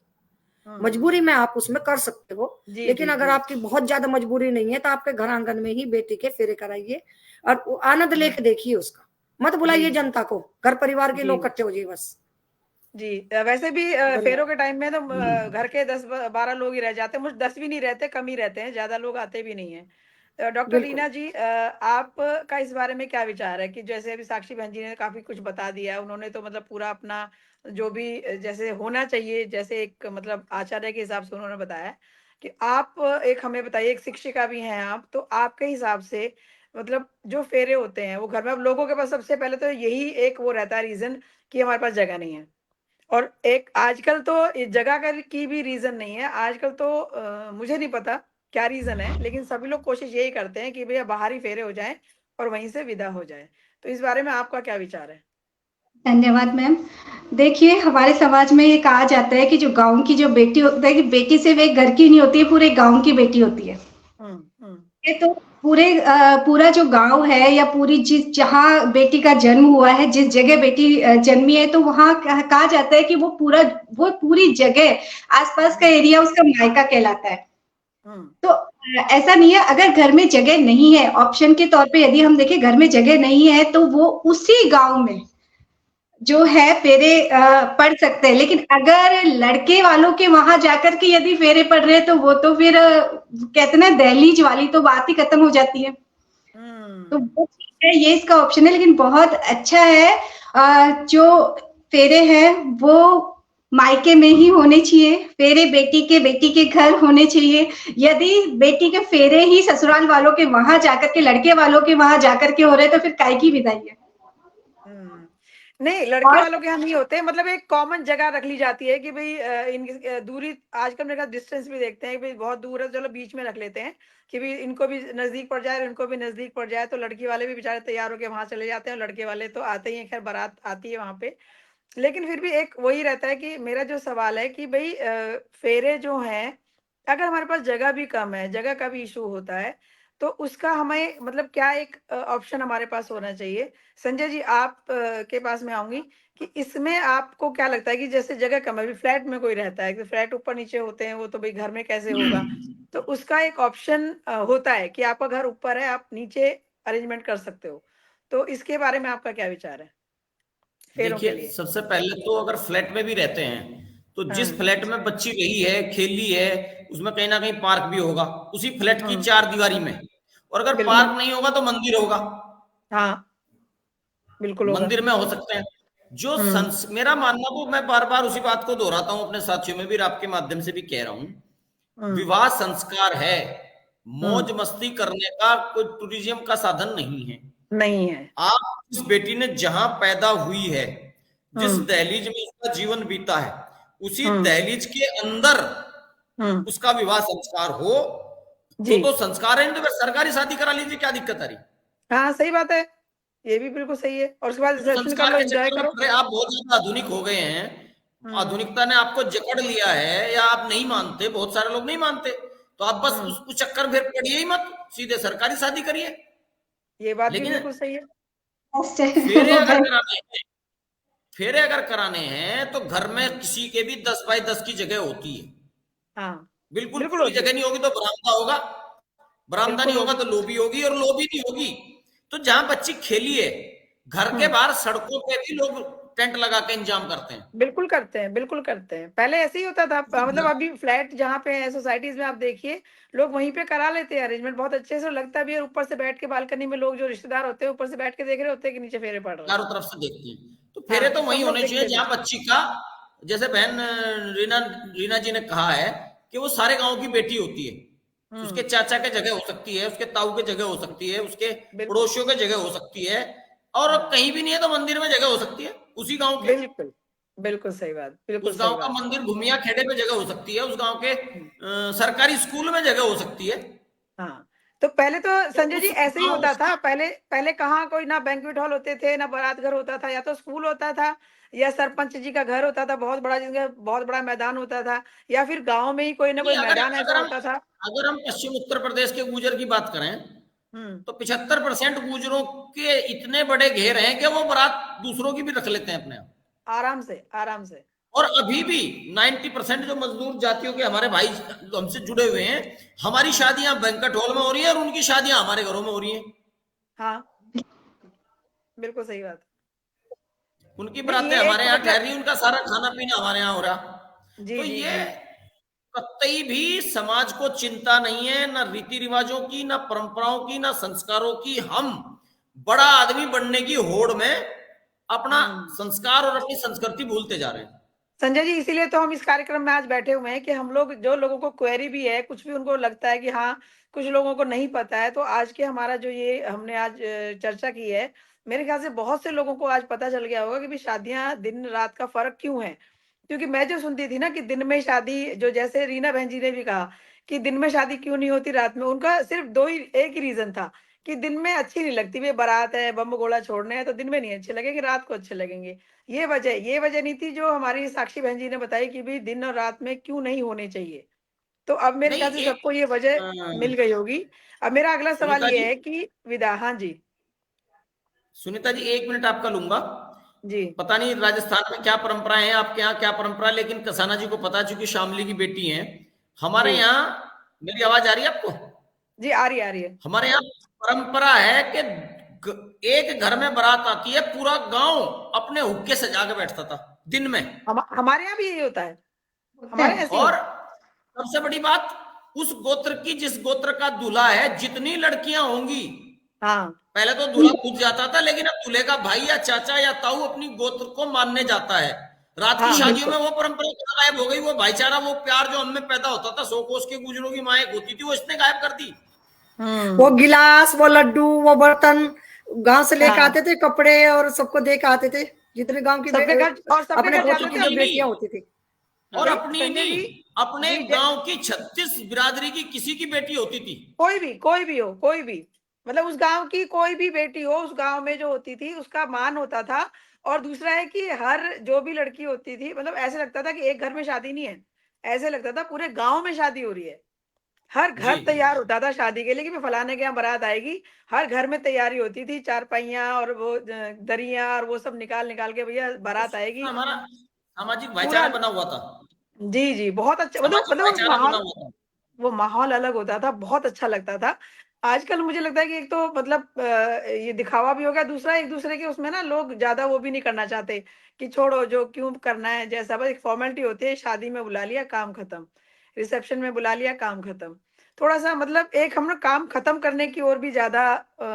मजबूरी में आप उसमें कर सकते हो, लेकिन अगर आपकी बहुत ज्यादा मजबूरी नहीं है तो आपके घर आंगन में ही बेटी के फेरे कराइए और आनंद लेके देखिए उसका, मत बुलाइए जनता को, घर परिवार के लोग इकट्ठे हो जाइए बस। जी, वैसे भी फेरों के टाइम में तो घर के 10-12 लोग ही रह जाते हैं, मुझे 10 भी नहीं रहते, कम ही रहते हैं, ज्यादा लोग आते भी नहीं है। डॉक्टर रीना जी, आपका इस बारे में क्या विचार है कि जैसे अभी साक्षी बहन जी ने काफी कुछ बता दिया है, उन्होंने तो मतलब पूरा अपना जो भी जैसे होना चाहिए, जैसे एक मतलब आचार्य के हिसाब से उन्होंने बताया कि आप एक हमें बताइए, एक शिक्षिका भी हैं आप, तो आपके हिसाब से मतलब जो फेरे होते हैं वो घर में, अब लोगों के पास सबसे पहले तो यही एक वो रहता है रीजन कि हमारे पास जगह नहीं है, और एक आजकल तो जगह का की भी रीजन नहीं है, आजकल तो मुझे नहीं पता क्या रीजन है, लेकिन सभी लोग कोशिश यही करते हैं कि भैया बाहर ही फेरे हो जाएं और वहीं से विदा हो जाए। तो इस बारे में आपका क्या विचार है? धन्यवाद मैम। देखिए, हमारे समाज में ये कहा जाता है कि जो गाँव की जो बेटी होती है, कि बेटी सिर्फ एक घर की नहीं होती है, पूरे गाँव की बेटी होती है। ये तो पूरा जो गाँव है या पूरी जिस जहाँ बेटी का जन्म हुआ है, जिस जगह बेटी जन्मी है, तो वहाँ कहा जाता है कि वो पूरी जगह, आसपास का एरिया उसका मायका कहलाता है। तो ऐसा नहीं है, अगर घर में जगह नहीं है, ऑप्शन के तौर पे यदि हम देखें घर में जगह नहीं है, तो वो उसी गाँव में जो है फेरे पड़ सकते हैं। लेकिन अगर लड़के वालों के वहां जाकर के यदि फेरे पड़ रहे हैं, तो वो तो फिर कहते ना, दहलीज वाली तो बात ही खत्म हो जाती है। तो वो ठीक है, ये इसका ऑप्शन है, लेकिन बहुत अच्छा है जो फेरे हैं वो मायके में ही होने चाहिए, फेरे बेटी के घर होने चाहिए। यदि बेटी के फेरे ही ससुराल वालों के वहां जाकर के, लड़के वालों के वहां जाकर के हो रहे, तो फिर काय की विदाई है। नहीं, लड़के वालों के यहाँ नहीं होते, मतलब एक कॉमन जगह रख ली जाती है कि भाई इनकी दूरी, आजकल मेरे ख्याल डिस्टेंस भी देखते हैं कि भाई बहुत दूर है, चलो बीच में रख लेते हैं कि भाई इनको भी नजदीक पड़ जाए, इनको भी नजदीक पड़ जाए, तो लड़की वाले भी बेचारे तैयार होकर वहां चले जाते हैं, और लड़के वाले तो आते ही हैं, खैर बारात आती है वहां पे। लेकिन फिर भी एक वही रहता है कि मेरा जो सवाल है कि भाई फेरे जो हैं, अगर हमारे पास जगह भी कम है, जगह का भी इशू होता है, तो उसका हमें मतलब क्या एक ऑप्शन हमारे पास होना चाहिए? संजय जी, आप के पास में आऊंगी कि इसमें आपको क्या लगता है कि जैसे जगह कम है, अभी फ्लैट में कोई रहता है, फ्लैट ऊपर नीचे होते हैं, वो तो भाई घर में कैसे होगा, तो उसका एक ऑप्शन होता है कि आपका घर ऊपर है, आप नीचे अरेंजमेंट कर सकते हो, तो इसके बारे में आपका क्या विचार है फेरों के देखिए, लिए? सबसे पहले तो अगर फ्लैट में भी रहते हैं तो जिस हाँ। फ्लैट में बच्ची रही है, खेली है, उसमें कहीं ना कहीं पार्क भी होगा उसी फ्लैट की 4 दीवारी में, और अगर बिल्कुल। पार्क नहीं होगा तो मंदिर होगा, हाँ, बिल्कुल होगा। मंदिर में हो सकते हैं। जो मेरा मानना, तो मैं बार बार उसी बात को दोहराता हूं अपने साथियों में भी, आपके माध्यम से भी कह रहा हूं, विवाह संस्कार है, मौज मस्ती करने का कोई टूरिज्म का साधन नहीं है। नहीं है। आप इस बेटी ने जहां पैदा हुई है, जिस दहलीज में उसका जीवन बीता है, उसी दहलीज के अंदर उसका विवाह संस्कार हो, तो संस्कार है। तो सरकारी शादी करा लीजिए, क्या दिक्कत आ रही? हाँ सही बात है, ये भी बिल्कुल सही है। और उसके बाद रिसेप्शन कर लो, एंजॉय करो। आप बहुत ज्यादा आधुनिक हो गए हैं, आधुनिकता ने आपको जकड़ लिया है, या आप नहीं मानते, बहुत सारे लोग नहीं मानते, तो आप बस उस चक्कर फिर पड़िए ही मत, सीधे सरकारी शादी करिए। ये बात भी लेकिन बिल्कुल सही है। फेरे अगर कराने हैं तो घर में किसी के भी 10 बाई 10 की जगह होती है। हाँ बिल्कुल खुली जगह नहीं होगी तो बरामदा होगा, बरामदा नहीं होगा तो लोबी होगी, और लोबी नहीं होगी तो जहां बच्ची खेली है, घर के बाहर सड़कों पे भी लोग टेंट लगा के इंतजाम करते हैं। बिल्कुल करते हैं, बिल्कुल करते हैं। पहले ऐसे ही होता था, मतलब अभी फ्लैट जहाँ पे है सोसाइटीज में आप देखिए, लोग वहीं पे करा लेते हैं अरेंजमेंट, बहुत अच्छे से लगता भी है। ऊपर से बैठ के बालकनी में लोग जो रिश्तेदार होते हैं ऊपर से बैठ के देख रहे होते हैं कि नीचे फेरे पड़ रहे हैं, चारों तरफ से देखते हैं। तो फेरे तो वही होने चाहिए जहां बच्ची का, जैसे बहन रीना जी ने कहा है कि वो सारे गांव की बेटी होती है, उसके चाचा के जगह हो सकती है, उसके ताऊ के जगह हो सकती है, उसके पड़ोसियों के जगह हो सकती है, और कहीं भी नहीं है तो मंदिर में जगह हो सकती है उसी गांव के। बिल्कुल बिल्कुल सही बात, बिल्कुल उस गांव का मंदिर घुमिया खेड़े पे जगह हो सकती है, उस गांव के सरकारी स्कूल में जगह हो सकती है। हाँ, तो पहले तो संजय जी ऐसे ही होता था। पहले कहाँ कोई ना बैंक्वेट हॉल होते थे, ना बारात घर होता था, या तो स्कूल होता था, या सरपंच जी का घर होता था बहुत बड़ा, जिसका बहुत बड़ा मैदान होता था, या फिर गांव में ही कोई ना कोई मैदान ऐसा होता था। अगर हम पश्चिम उत्तर प्रदेश के गुर्जर की बात करें तो 75% गुर्जरों के इतने बड़े घेर हैं कि वो बारात दूसरों की भी रख लेते हैं अपने, आराम से, आराम से। और अभी भी 90% जो मजदूर जातियों के हमारे भाई हमसे जुड़े हुए हैं, हमारी शादियां बैंक्वेट हॉल में हो रही है और उनकी शादियां हमारे घरों में हो रही हैं। हाँ बिल्कुल सही बात। उनकी बरातें हमारे यहाँ ठहर रही, उनका सारा खाना पीना हमारे यहाँ हो रहा। तो ये कतई भी समाज को चिंता नहीं है, ना रीति रिवाजों की, ना परंपराओं की, ना संस्कारों की। हम बड़ा आदमी बनने की होड़ में अपना संस्कार और अपनी संस्कृति भूलते जा रहे हैं। संजय जी, इसीलिए तो हम इस कार्यक्रम में आज बैठे हुए हैं कि हम लोग, जो लोगों को क्वेरी भी है, कुछ भी उनको लगता है कि हाँ कुछ लोगों को नहीं पता है, तो आज के हमारा जो ये हमने आज चर्चा की है, मेरे ख्याल से बहुत से लोगों को आज पता चल गया होगा कि भी शादियां दिन रात का फर्क क्यों है। क्योंकि मैं जो सुनती थी ना कि दिन में शादी, जो जैसे रीना बहन जी ने भी कहा कि दिन में शादी क्यों नहीं होती रात में, उनका सिर्फ एक ही रीजन था कि दिन में अच्छी नहीं लगती, वे बारात है, बम गोला छोड़ने हैं, तो दिन में नहीं अच्छे लगेंगे, रात को अच्छे लगेंगे। ये वजह नहीं थी जो हमारी साक्षी बहन जी ने बताई कि भी दिन और रात में क्यों नहीं होने चाहिए। तो अब मेरे ख्याल से सबको ये वजह मिल गई होगी। अब मेरा अगला सवाल ये है कि विदा, हाँ जी सुनीता जी 1 मिनट आपका लूंगा जी। पता नहीं राजस्थान में क्या परंपराएं हैं, आपके यहाँ क्या परंपरा, लेकिन कसाना जी को पता है चूंकि शामली की बेटी हैं। हमारे यहाँ, मेरी आवाज आ रही है आपको? जी आ रही है। हमारे यहाँ परंपरा है कि एक घर में बारात आती है, पूरा गांव अपने हुक्के सजा के बैठता था दिन में। हमारे यहाँ भी यही होता है, हमारे। और सबसे बड़ी बात, उस गोत्र की, जिस गोत्र का दूल्हा है, जितनी लड़कियां होंगी, हाँ पहले तो दूल्हा खुद जाता था, लेकिन अब दूल्हे का भाई या चाचा या ताऊ अपनी गोत्र को मानने जाता है। रात की शादियों में वो परंपरा गायब हो गई, वो भाईचारा, वो प्यार जो हममें पैदा होता था, 100 कोस के गुजरों की माँ होती थी, वो इसने गायब कर दी। वो गिलास, वो लड्डू, वो बर्तन गांव से लेकर आते थे, कपड़े और सबको दे के आते थे, जितने गांव की अपने गोत्र की जो बेटियां होती थी। और अपने गांव की 36 बिरादरी की किसी की बेटी होती थी, कोई भी हो, कोई भी, मतलब उस गांव की कोई भी बेटी हो, उस गांव में जो होती थी उसका मान होता था। और दूसरा है कि हर जो भी लड़की होती थी, मतलब ऐसे लगता था कि एक घर में शादी नहीं है, ऐसे लगता था पूरे गांव में शादी हो रही है। हर घर तैयार होता था शादी के लिए कि फलाने के यहाँ बारात आएगी। हर घर में तैयारी होती थी, चारपाइयां और वो दरिया और वो सब निकाल के भैया बारात आएगी। हमारा सामाजिक भाईचारा बना हुआ था। जी बहुत अच्छा, मतलब वो माहौल अलग होता था, बहुत अच्छा लगता था। आजकल मुझे लगता है कि एक तो मतलब ये दिखावा भी हो गया, दूसरा एक दूसरे के उसमें ना लोग ज्यादा वो भी नहीं करना चाहते कि छोड़ो जो क्यों करना है, जैसा बस एक फॉर्मेलिटी होती है, शादी में बुला लिया काम खत्म, रिसेप्शन में बुला लिया काम खत्म। थोड़ा सा मतलब एक हम ना काम खत्म करने की ओर भी ज्यादा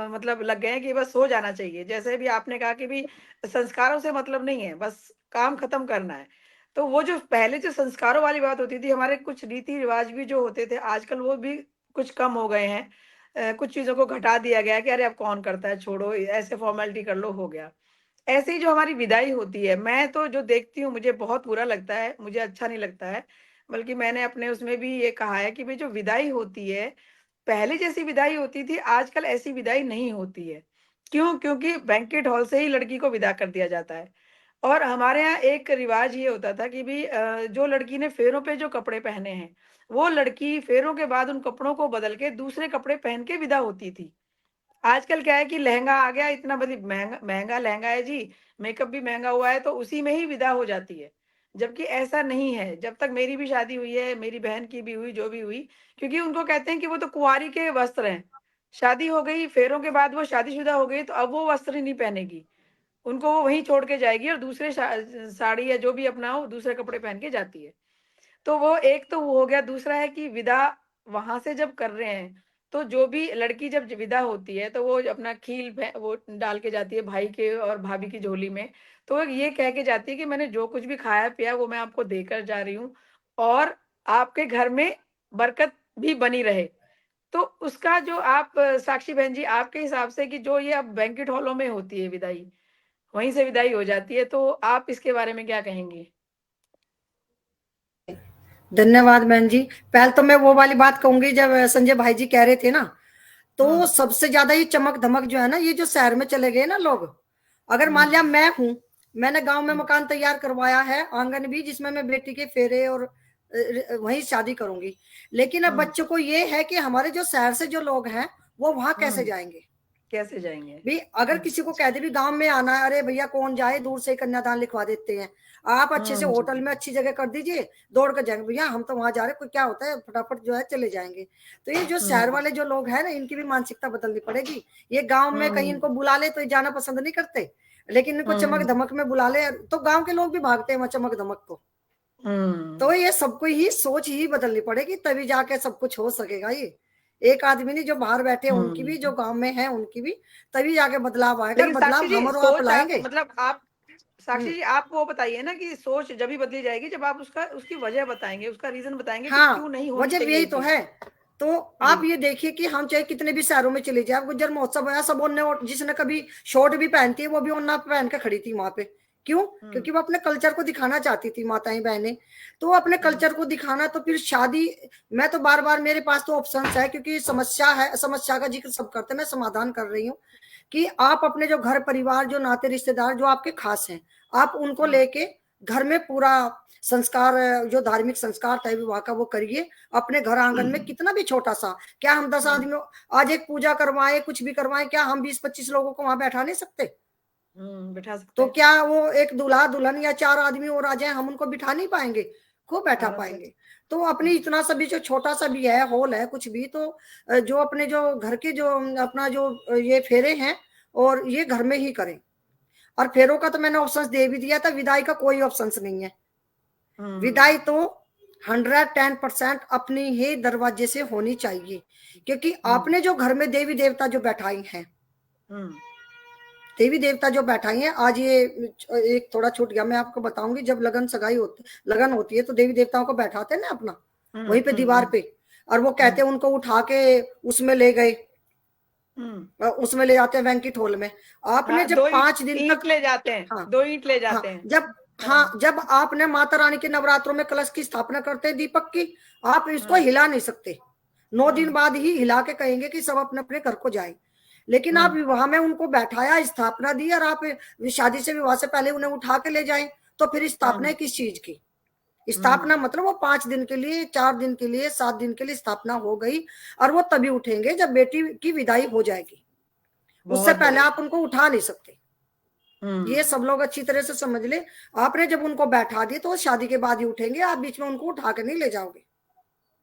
मतलब लग गए हैं कि बस हो जाना चाहिए। जैसे भी आपने कहा कि भी संस्कारों से मतलब नहीं है, बस काम खत्म करना है। तो वो जो पहले जो संस्कारों वाली बात होती थी, हमारे कुछ रीति रिवाज भी जो होते थे, आजकल वो भी कुछ कम हो गए हैं। कुछ चीजों को घटा दिया गया है कि अरे अब कौन करता है, छोड़ो, ऐसे फॉर्मेलिटी कर लो, हो गया। ऐसे ही जो हमारी विदाई होती है, मैं तो जो देखती हूँ मुझे बहुत बुरा लगता है, मुझे अच्छा नहीं लगता है। बल्कि मैंने अपने उसमें भी ये कहा है कि भाई जो विदाई होती है, पहले जैसी विदाई होती थी, आजकल ऐसी विदाई नहीं होती है। क्यों? क्योंकि बैंक्वेट हॉल से ही लड़की को विदा कर दिया जाता है। और हमारे यहाँ एक रिवाज ये होता था कि भी जो लड़की ने फेरों पे जो कपड़े पहने हैं, वो लड़की फेरों के बाद उन कपड़ों को बदल के दूसरे कपड़े पहन के विदा होती थी। आजकल क्या है कि लहंगा आ गया, इतना बड़ी महँगा महँगा लहंगा है जी, मेकअप भी महँगा हुआ है, तो उसी में ही विदा हो जाती है। जबकि ऐसा नहीं है, जब तक मेरी भी शादी हुई है, मेरी बहन की भी हुई, जो भी हुई, क्योंकि उनको कहते हैं कि वो तो कुँवारी के वस्त्र हैं। शादी हो गई, फेरों के बाद वो शादीशुदा हो गई, तो अब वो वस्त्र नहीं पहनेगी। उनको वो वहीं छोड़ के जाएगी और दूसरे साड़ी या जो भी अपना हो, दूसरे कपड़े पहन के जाती है। तो वो एक तो वो हो गया, दूसरा है कि विदा वहाँ से जब कर रहे हैं, तो जो भी लड़की जब विदा होती है, तो वो अपना खील वो डाल के जाती है भाई के और भाभी की झोली में। तो वो ये कह के जाती है कि मैंने जो कुछ भी खाया-पिया वो मैं आपको देकर जा रही हूँ और आपके घर में बरकत भी बनी रहे। तो उसका जो आप साक्षी बहन जी, आपके हिसाब से कि जो ये अब बैंक्वेट हॉलों में होती है विदाई, वहीं से विदाई हो जाती है, तो आप इसके बारे में क्या कहेंगे? धन्यवाद बहन जी। पहले तो मैं वो वाली बात कहूंगी, जब संजय भाई जी कह रहे थे ना, तो हुँ, सबसे ज्यादा ये चमक धमक जो है ना, ये जो शहर में चले गए ना लोग। अगर मान लिया हुँ, मैं हूं, मैंने गांव में हुँ, मकान तैयार करवाया है, आंगन भी, जिसमें मैं बेटी के फेरे और वहीं शादी करूंगी। लेकिन अब हुँ, बच्चों को ये है कि हमारे जो शहर से जो लोग हैं, वो वहां कैसे हुँ। जाएंगे। कैसे जाएँगे? भी अगर हुँ, किसी को कह दे भी गांव में आना है, अरे भैया कौन जाए, दूर से कन्यादान लिखवा देते हैं। आप अच्छे से होटल हुँ, में अच्छी जगह कर दीजिए, दौड़ कर जाएंगे, भैया हम तो वहां जा रहे हैं, कोई क्या होता है, फटाफट जो है चले जाएंगे। तो ये जो शहर हुँ, वाले जो लोग हैं ना, इनकी भी मानसिकता बदलनी पड़ेगी। ये गांव में कहीं हुँ, इनको बुला ले तो ये जाना पसंद नहीं करते, लेकिन इनको चमक हुँ, धमक में बुला ले तो गाँव के लोग भी भागते हैं वहां चमक धमक को। तो हुँ, ये सबको ही सोच ही बदलनी पड़ेगी, तभी जाके सब कुछ हो सकेगा। ये एक आदमी नहीं, जो बाहर बैठे हैं उनकी भी, जो हुँ। गांव में है उनकी भी, तभी जाके बदलाव आएगा, और लेकिन साक्षी बदलाव जी, हम और आप सोच आप लाएंगे। मतलब आप हम्म। साक्षी जी, आप वो बताइए ना कि सोच जब ही बदली जाएगी जब आप उसका उसकी वजह बताएँगे, उसका रीज़न बताएँगे कि क्यों हाँ, नहीं होनी वजह चाहिए यही ये तो चीज़? है। तो आप जी। ये देखिए कि हम चाहे कितने भी शहरों में चले जाए, अब गुज्जर महोत्सव है, सब ओढ़ने, और जिसने कभी शॉर्ट भी पहनती है वो भी ओढ़ना पहन के खड़ी थी वहां पे। क्यों? हुँ, क्योंकि वो अपने कल्चर को दिखाना चाहती थी, माताएं बहनें। तो वो अपने हुँ, कल्चर को दिखाना, तो फिर शादी। मैं तो बार बार, मेरे पास तो ऑप्शन है, क्योंकि समस्या है, समस्या का जिक्र सब करते हैं, मैं समाधान कर रही हूँ कि आप अपने जो घर परिवार, जो नाते रिश्तेदार जो आपके खास हैं, आप उनको हुँ, लेके घर में पूरा संस्कार, जो धार्मिक संस्कार तय विवाह का, वो करिए। अपने घर आंगन में कितना भी छोटा सा, क्या हम 10 हुँ, आदमी आज एक पूजा करवाएं, कुछ भी करवाएं, क्या हम 20-25 लोगों को वहां बैठा नहीं सकते? बिठा सकते तो हैं, क्या वो एक दूल्हा दुल्हन या 4 आदमी और आ जाए, हम उनको बिठा नहीं पाएंगे? खूब बैठा आराम से। पाएंगे। तो अपनी हुँ, इतना सा भी, जो छोटा सा भी है हॉल है, कुछ भी, तो जो अपने जो घर के जो अपना जो ये फेरे हैं, और ये घर में ही करें। और फेरों का तो मैंने ऑप्शन दे भी दिया था, विदाई का कोई ऑप्शन नहीं है। विदाई हुँ, तो 110% अपनी ही दरवाजे से होनी चाहिए। क्योंकि हुँ, आपने जो घर में देवी देवता जो बैठाई हैं, हुँ, देवी देवता जो बैठाई हैं, आज ये एक थोड़ा छूट गया, मैं आपको बताऊंगी। जब लगन सगाई होती, लगन होती है, तो देवी देवताओं को बैठाते हैं ना अपना, हुँ, वहीं पे हुँ, दीवार हुँ, पे। और वो हुँ, कहते हैं, उनको उठा के उसमें ले गए, हुँ। उसमें ले जाते हैं बैंक्वेट हॉल में। आपने हाँ, जब 2 5 दिन ईंट तक, ले जाते हैं, हाँ 2 ईंट ले हाँ, जाते हैं। जब, हाँ, हाँ, जब आपने माता रानी के नवरात्रों में कलश की स्थापना करते हैं, दीपक की, आप इसको हाँ, हिला नहीं सकते। 9 दिन हुँ, बाद ही हिला के कहेंगे कि सब अपने अपने घर को जाए। लेकिन आप हुँ, विवाह में उनको बैठाया, स्थापना दी, और आप शादी से, विवाह से पहले उन्हें उठा के ले जाएं, तो फिर स्थापना हुँ, है किस चीज की? स्थापना हुँ, मतलब वो 5 दिन के लिए, 4 दिन के लिए, 7 दिन के लिए स्थापना हो गई। और वो तभी उठेंगे जब बेटी की विदाई हो जाएगी। उससे बहुत पहले बढ़िया। आप उनको उठा नहीं सकते। ये हुँ, सब लोग अच्छी तरह से समझ ले। आपने जब उनको बैठा दिए, तो वो शादी के बाद ही उठेंगे, आप बीच में उनको उठा के नहीं ले जाओगे।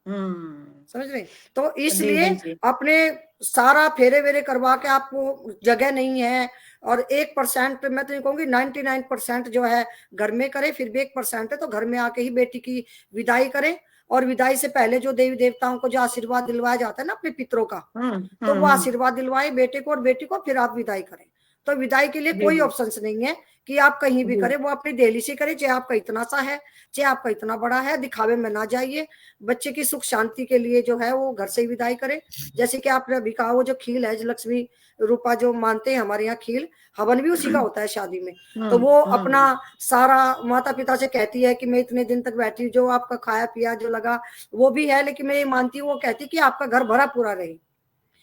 हुँ। समझ रहे? तो जी, इसलिए जी, जी। अपने सारा फेरे वेरे करवा के, आपको जगह नहीं है, और 1% मैं तो ये कहूंगी 99% जो है घर में करे, फिर भी 1% है तो घर में आके ही बेटी की विदाई करें। और विदाई से पहले जो देवी देवताओं को जो आशीर्वाद दिलवाया जाता है ना अपने पितरों का, तो वो आशीर्वाद दिलवाए बेटे को और बेटी को, फिर आप विदाई करें। तो विदाई के लिए कोई ऑप्शंस नहीं है कि आप कहीं भी करें, वो अपनी दिल्ली से करें, चाहे आपका इतना सा है चाहे आपका इतना बड़ा है, दिखावे में ना जाइए। बच्चे की सुख शांति के लिए जो है वो घर से ही विदाई करें। जैसे कि आपने अभी कहा वो जो खील है, लक्ष्मी रूपा जो मानते हैं हमारे यहाँ, खील हवन भी उसी का होता है शादी में। तो वो अपना सारा माता पिता से कहती है कि मैं इतने दिन तक बैठी हूँ, जो आपका खाया पिया जो लगा वो भी है, लेकिन मैं ये मानती हूँ वो कहती कि आपका घर भरा पूरा रहे,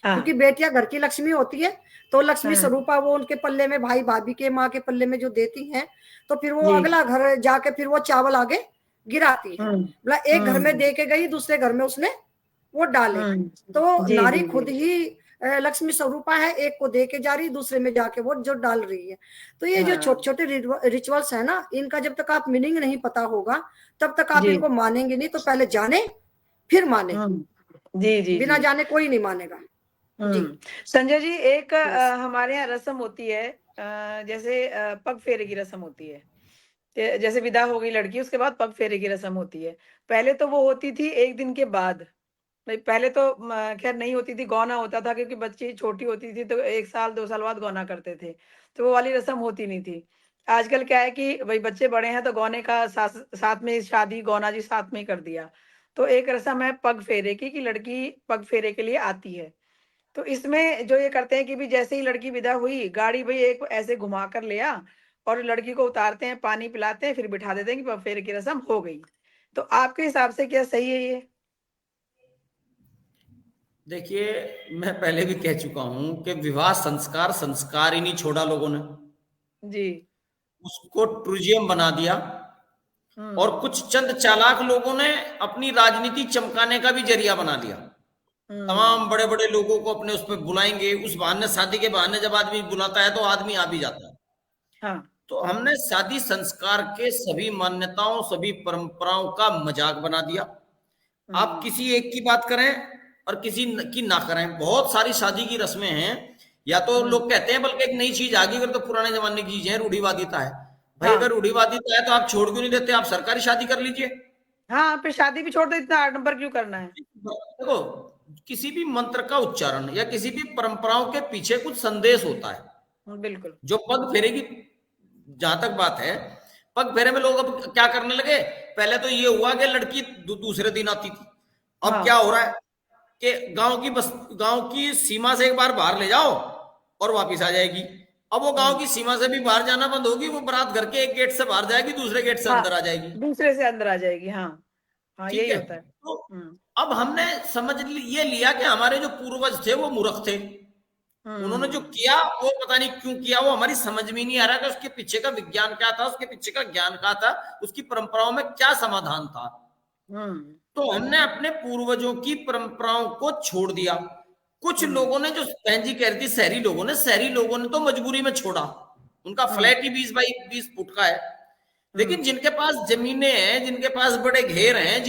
क्योंकि बेटियां घर की लक्ष्मी होती है। तो लक्ष्मी स्वरूपा वो उनके पल्ले में, भाई भाभी के माँ के पल्ले में जो देती हैं, तो फिर वो अगला घर जाके फिर वो चावल आगे गिराती है। मतलब एक घर में दे के गई, दूसरे घर में उसने वो डाले। तो नारी खुद ही लक्ष्मी स्वरूपा है, एक को दे के जा रही, दूसरे में जाके वो जो डाल रही है। तो ये जो छोटे छोटे रिचुअल्स है ना, इनका जब तक आप मीनिंग नहीं पता होगा तब तक आप इनको मानेंगे नहीं। तो पहले जाने फिर माने, बिना जाने कोई नहीं मानेगा। संजय जी, एक हमारे यहाँ रस्म होती है, जैसे पग फेरे की रस्म होती है। जैसे विदा हो गई लड़की, उसके बाद पग फेरे की रस्म होती है। पहले तो वो होती थी 1 दिन के बाद, पहले तो खैर नहीं होती थी, गौना होता था, क्योंकि बच्ची छोटी होती थी तो 1 साल 2 साल बाद गौना करते थे, तो वो वाली रस्म होती नहीं थी। आजकल क्या है कि भाई बच्चे बड़े हैं तो गौने का साथ में शादी गौना जी साथ में ही कर दिया। तो एक रस्म है पग फेरे की, कि लड़की पग फेरे के लिए आती है। तो इसमें जो ये करते हैं कि भी जैसे ही लड़की विदा हुई, गाड़ी भाई एक ऐसे घुमा कर ले आ और लड़की को उतारते हैं, पानी पिलाते हैं, फिर बिठा देते हैं कि पग फेरे की रस्म हो गई। तो आपके हिसाब से क्या सही है ये? देखिए, मैं पहले भी कह चुका हूं कि विवाह संस्कार ही नहीं छोड़ा लोगों ने जी, उसको टूरिज्म बना दिया। और कुछ चंद चालाक लोगों ने अपनी राजनीति चमकाने का भी जरिया बना लिया। तमाम बड़े बड़े लोगों को अपने उस पर बुलाएंगे, उस बहाने, शादी के बहाने जब आदमी बुलाता है तो आदमी आ भी जाता है। हाँ। तो हमने शादी संस्कार के सभी मान्यताओं, सभी परंपराओं का मजाक बना दिया। आप किसी एक की बात करें और किसी की ना करें, बहुत सारी शादी की रस्में हैं। या तो लोग कहते हैं बल्कि एक नई चीज आ गई, अगर तो पुराने जमाने की चीज है, रूढ़िवादिता है। भाई अगर रूढ़िवादिता है तो आप छोड़ क्यों नहीं देते, आप सरकारी शादी कर लीजिए। हाँ, फिर शादी भी छोड़ दो, इतना आडंबर क्यों करना है? देखो, किसी भी मंत्र का उच्चारण या किसी भी परंपराओं के पीछे कुछ संदेश होता है। बिल्कुल। जो पग फेरे की जहां तक बात है, पग फेरे में लोग अब क्या करने लगे, पहले तो ये हुआ कि लड़की दूसरे दिन आती थी। अब क्या हो रहा है कि गांव की सीमा से एक बार बाहर ले जाओ और वापिस आ जाएगी। अब वो गांव की सीमा से भी बाहर जाना बंद होगी, वो बारात घर के एक गेट से बाहर जाएगी, दूसरे गेट से अंदर आ जाएगी, दूसरे से अंदर आ जाएगी। हाँ हाँ, यही होता है। तो अब हमने समझ ये लिया कि हमारे जो पूर्वज थे वो मूर्ख थे। उन्होंने जो किया वो पता नहीं क्यों किया, वो हमारी समझ में नहीं आ रहा कि उसके पीछे का विज्ञान क्या था, उसके पीछे का ज्ञान क्या था, उसकी परंपराओं में क्या समाधान था। तो हमने अपने पूर्वजों की परंपराओं को छोड़ दिया। कुछ लोगों ने, जो बहन जी कह रही थी, शहरी लोगों ने तो मजबूरी में छोड़ा। उनका फ्लैट ही 20 बाई 20 फुट का है। लेकिन जिनके पास जमीनें हैं, जिनके पास बड़े घेर हैं,